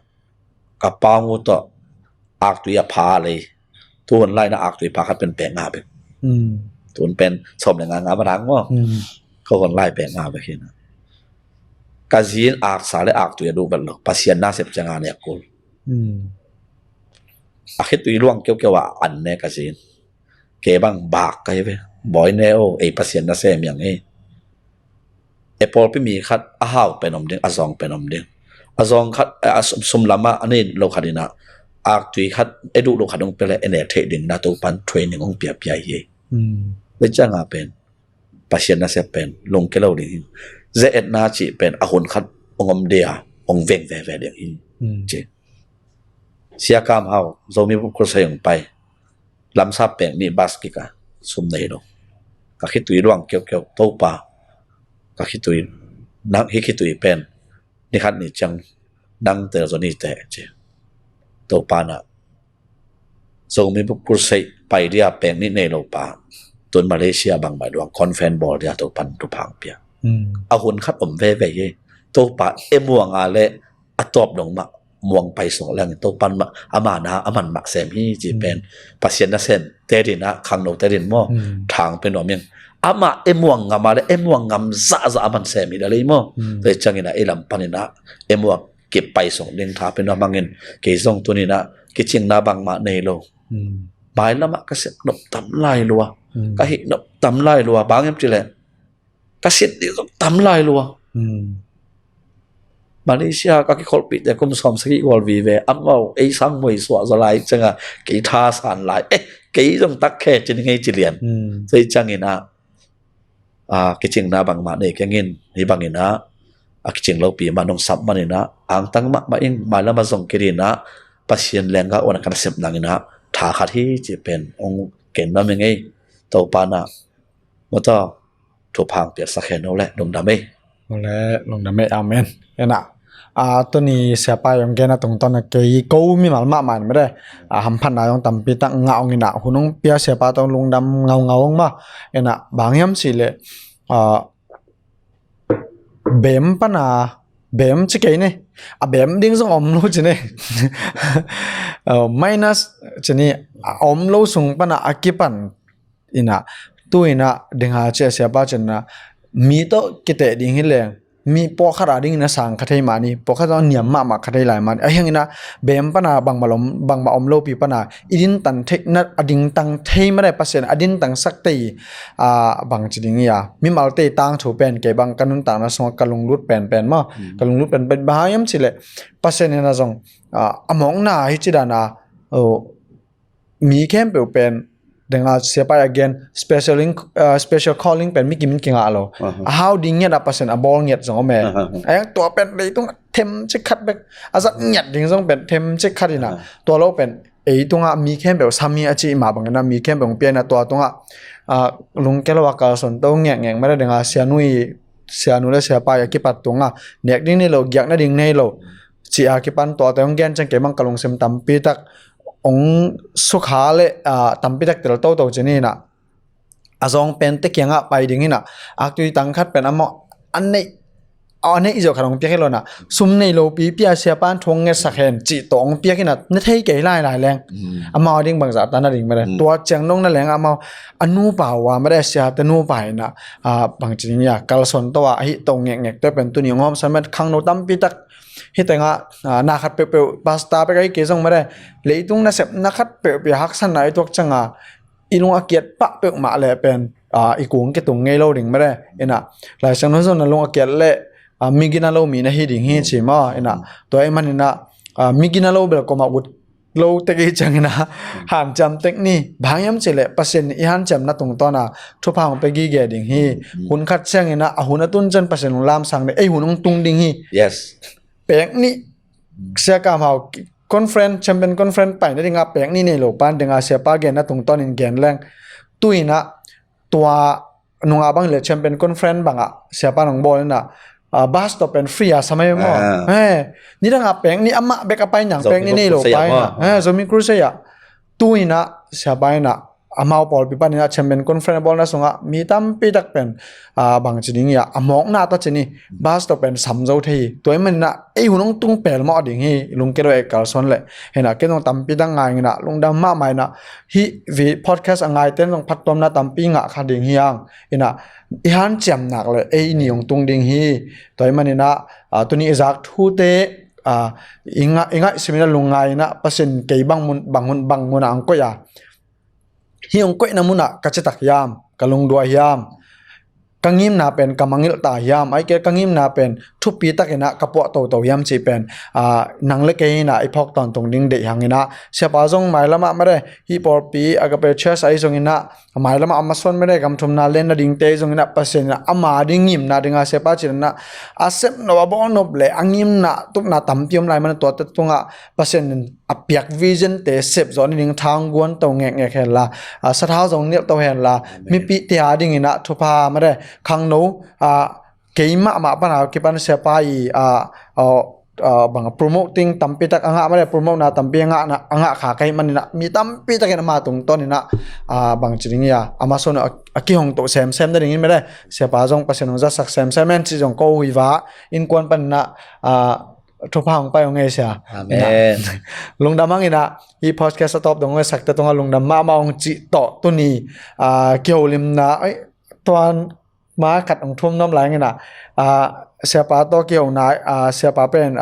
กะปางูต่ออักตุยพาเลยทุนไล่นะอักตุยพาคัดเป็นแปลงงาไปทุนเป็นสมในงานงานมาทั้งว่าเขาคนไล่แปลงงาไปเห็นนะกะจีนอักสาเลอักตุยดูกันหรอกปัสยานาเสพจังงานเนี่ยกูอาคิดตุยล่วงเกี่ยวว่าอันเนี่ยกะจีนเก็บังบากกันไปบ่อยแนวไอ้ปัสยานาเสพอย่างนี้ไอ้พอลไปมีคัดอ้าวเป็นนมเด้งอาซองเป็นนมเด้งอาซองคัดสมลามาอันนี้เราขัดนะอักตุยคัดไอ้ดูเราขัดตรงไปเลยเอเนเทดิ่งนาตัวปันเทรนนิ่งของเปียเย่แล้วจังอาเป็นปัสยานาเสพเป็นลงเกล้าดิ่งเจเอ็ดนาจีเป็นอาหุนคัดองเดียองเวงเวเดียงอินเจเสียกามเฮาโซมีผู้คนใส่ลงไปลำซาเป็นนี่บาสกิกะสมในเราก็คิดตุยร่วงเกี่ยวโตปาก็คิดตุยนักคิดตุยเป็นนี่คัดนี่จังนังเตอร์ตัวนี้แต่เจโตปานะโซมีผู้คนใส่ไปเดียเป็นนี่ในเราปาตัวมาเลเซียบางใบดวงคอนเฟนบอลเดียตัวปันตุพังเปียอาหุนคัดอมเว่เย่โตปาเอม่วงอะไรอัตบลงมาม่วงไปสองแรงโตปันมาอามานาอามันมักเซมฮีจีเป็นปัสยานาเซนเตดินะขังโนเตดินมั่วทางเป็นหน่อเมียงอามาเอม่วงงามาเลยเอม่วงงามซาอามันเซมิดอะไรมั่วเลยจังอินะเอลัมปันนะเอม่วงเก็บไปสองเด้งทาเป็นว่ามังเงินเกยส่งตัวนี้นะกิจิงนาบังมาเนโลบายละมะก็เสกนบตำลายลัวก็หินบตำลายลัวบางอย่างจีเลยก็เสร็จดีก็ตำลายลัวมาเลเซียก็คิดคนปิดแต่กุมสอมสกีวอลวีเวอันว่าไอ้สังมวยสวะสลายจังอ่ะกี่ท่าสานหลายกี่ต้องตักแค่จะยังไงจะเรียนใช่จังอินะกิจงนาบางมาเนี่ยแกงินนี่บางอินะกิจงเราปีมาน้องซับมาเนี่ยนะอังตั้งมาเองมาแล้วมาส่งกิรินะปัสยันแรงก็วันกันเสพนังอินะถาขัดที่จะเป็นองเก่งนั่นยังไงตัวปานะมันต้องถูกพังเปียกสักแค่นั้นแหละลงดำไหมลงดำไหมอาเมนเอ็นะตัวนี้siapa yang kena tongton ke kau mi mal manไม่ได้hampan na yang tampi tak ngau ngina hunung pia siapa tong lung dam ngau ma ena bangyam sile bem pana bem chike ne bem ding song om lo chine minus chini om lo sung pana akipan ina tu ina denga che siapa chena mi to kite ding hilengมีปอขราดิ้งนะสังคไทยมานี่ปอขราเนียมมาคไทยหลายมันไอ้ยังไงนะเบมปนาบางมาอมโลปีปนาอิดินตันเทนัดอดิงตังเทไม่ได้เปอร์เซ็นต์อดินตังสักตีบางจริงเนี่ยมีมาเตตังถูเป็นเก็บบางกันนุ่นต่างนะสงกะลงรุดเป็นมากันลงรุดเป็นบ้ายมสิเลยเปอร์เซ็นต์นะจงมองหน้าฮิจิดานะมีแค่เป็นdengan siapa again special calling pen mi kimin kinga alo how ding ya dapasen a ball nget song me ay tua pen le tung them che khat bek azat nget ding song pen them che khat ina tua lo pen ei tunga mi khem be sami achi ma bangna mi khem bang pe na tua tunga lung kelwa ka son to ngeng ma da dengan sianu le siapa ya ki pat tunga nek ding ni lo gyak na ding nei lo chi a ki pan to tong gen chang ke mang kalung sem tam pi takองสุขาเลตั้มพิทักษ์เตลโตเจนี่นะอาซองเป็นเตกียงไปดิ่งนี่นะอักตุยตังคัดเป็นอม อันนี้อันนี้อีจอขนมเปียกให้เราน่ะซุมในโลปีเปียเสียปานทงเงสักเห็นจิตองเปียกน่ะนี่เท่เก๋หลายแรงอามาดิ่งบางสัตว์นั่นดิ่งไม่ได้ตัวเจียงนงนั่นแหละอามาอนุป่าวว่าไม่ได้เสียแต่นูไปน่ะบางจริงอยากกัลสนตัวฮิตรงเงกตัวเป็นตัวนี้งอมสมัยข้างโนตัมปีตักฮิตงะนาคัดเปเปบาสตาไปไกลเกซังไม่ได้เลยตรงนั้นเสพนาคัดเปเปฮักสันไหนตัวจังอีลุงอาเกียรปะเปกมาเลยเป็นอีกุงเกตุงเงโลดิ่งไม่ได้เอ็น่ะหลายสังนั้นส่วนนั้นลุงอาเกียรเละมีกินอะไรมีนะฮิดิ่งฮิชิมาเอ็น่ะตัวไอ้มันเอ็น่ะมีกินอะไรเบลก็มาวุดโลเตกิจังนะหันจำเทคนิคบางยามเจเลเปอร์เซ็นต์อีหันจำนะตรงตอนน่ะทุพางไปกี่เกดิ่งฮิหุ่นคัดเชียงเอ็น่ะหุ่นตุนจันเปอร์เซ็นต์ลงลามสังเดไอหุ่นองตุงดิ่งฮิ yes เปียกนี่เสียกามเอาคอนเฟรนซ์แชมเปี้ยนคอนเฟรนซ์ไปนี่ดึงอาเปียกนี่ในโลกปันดึงอาเสียปาเกนนะตรงตอนนี้เกนแรงตุยนะตัวนุ่งอาบังเลยแชมเปี้ยนคอนเฟรนซ์บังอ่ะเสียปานของบอลน่ะบัสต่อเป็นฟรีอ่ะสมัยมั้งนี่ดึงอาเปียกนี่อามาเบกไปอย่างเปียกนี่ในโลกไปนะโซมิครูเซียตุยนะเสียไปนะอามาบอลปีปันนี่นะแชมเปี้ยนคอนเฟรนซ์บอลนะส่งอ่ะมีตั้มปีตักเป็นบางจริงอ่ะอามองหน้าตัวจนี่บัสต่อเป็นสามเจ้าทีตัวมันนะไอ้หุ่นน้องตุ้งเปลมาดิ่งฮีลุงเกลเอกกัลส่วนเลยเห็นนะเกต้องตั้มปีตั้งไงนะลุงดำมาใหม่นะฮีวีพอดแคสต์ไงเต้นต้องพัดตัวนะตั้มปีงะขาดิ่งฮียังเห็นนะอีหันเจียมหนักเลยไอ้นี่ของตุ้งดิ่งฮีตัวมันนี่นะตัวนี้จากทูเตอิงะสิมินาลุงไงนะเปอร์เซ็นต์เกี่ยบังมุนอังก็ยาฮีองก็นามุนะกัจจตักยามกะลงดัวยามกังยิมนาเป็นกำมังอิลตายามไอเกกังยิมนาเป็นทุบปีตักนะกระปวโตยามจีเป็นนังเล็กเองนะไอพอกตอนตรงดิ้งเดียงนะเสียปาจงหมายละมาไม่ได้ฮีปอร์ปีอากาเปเชสไอจงนะหมายละมาอามาส่วนไม่ได้กำทุมนาเล่นนะดิ้งเตจงนะเปอร์เซ็นต์นะอามาดิ้งยิมนะดิ้งอาเสียปาจินนะอาเซปนวบอนบเลยอังยิมนะตุกนาตั้มพิมไลมันตัวตรงอ่ะเปอร์เซ็นต์อเปียกวิชั่นเตเซปจอนดิ้งทางกวนตัวเงี้ยเห็นละสะท้าจงเนี่ยตัวเห็นละมีปีเตียดิ้งนะทุพาไม่ได้ขังโนเกี่ยมาปนาคิดปันเสียไปบาง promoting ตั้มปีตักอ่างไม่ได้ promote นะตั้มปีอ่างขาใครมันนี่นะมีตั้มปีตักกันมาตรงต้นนี่นะบางจริงเนี่ยอามาส่วนกี่ห้องโตแซมได้ยังไม่ได้เสียป้าจงเปอร์เซ็นต์ของจะสักแซมแม่นที่จงก็วิวาอินกวนปันนะทุพางไปยังไงเสียลงดำมั่งนี่นะอีพอดแคสต์ตอบตรงนี้สักแต่ตรงลงดำมาองจิตต่อตัวนี้เกี่ยวลิมนะตัวมาขัดองทุ่มน้ำไหลเงี้ยนะเสียป้าโตเกี่ยวนะเสียป้าเป็น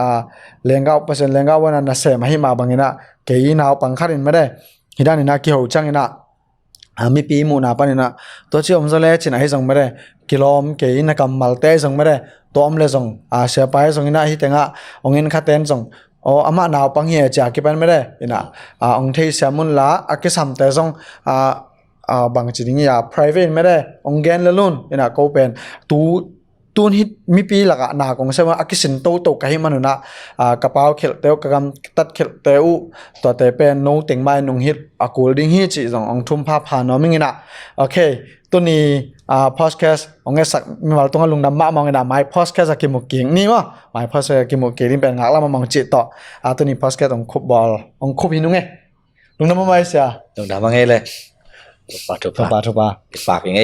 เลี้ยงเปอร์เซ็นต์เลี้ยงวันนั้นเสียมาให้มาบางเงี้ยนะเกี่ยนาวปังคัดอินไม่ได้ที่ด้านนี้นะเกี่ยวจังเงี้ยนะมีปีมูนาปันนี่นะตัวเชื่อมจะเล่ชินะให้ส่งไม่ได้กิโลมเกี่ยนกำมัลเต้ส่งไม่ได้ตัวอมเลยส่งเสียป้าส่งเงี้ยนะที่แต่งองเงินคัดเต้นส่งอามาหนาวปังเหี้ยจากกี่เป็นไม่ได้นะองที่เสียมุนละกิสัมแต่ส่งบางจริงเนี่ย private ไม่ได้องเกนละลุ่นนะก็เป็นตูนฮิตมีปีหลักหนาของเสมาอากิสินโตกับให้มันนะกระเป๋าเขลเตวกำตัดเขลเตวตัวแต่เป็นโนติงไม้นงฮิตกูดิ้งฮิตจีจงองทุ่มผ้าผ่านน้องมิงนะโอเคตัวนี้podcast องเงสักมีว่าตรงลุงดำมามองกันนะ my podcast กิมุกิงนี่วะ my podcast กิมุกิงนี่เป็นงานละมามองจิตต่อตัวนี้ podcast องคุบบอลองคุบหินุไงลุงดำมาไม่เสียลุงดำมาไงเลยทุบปากยังไง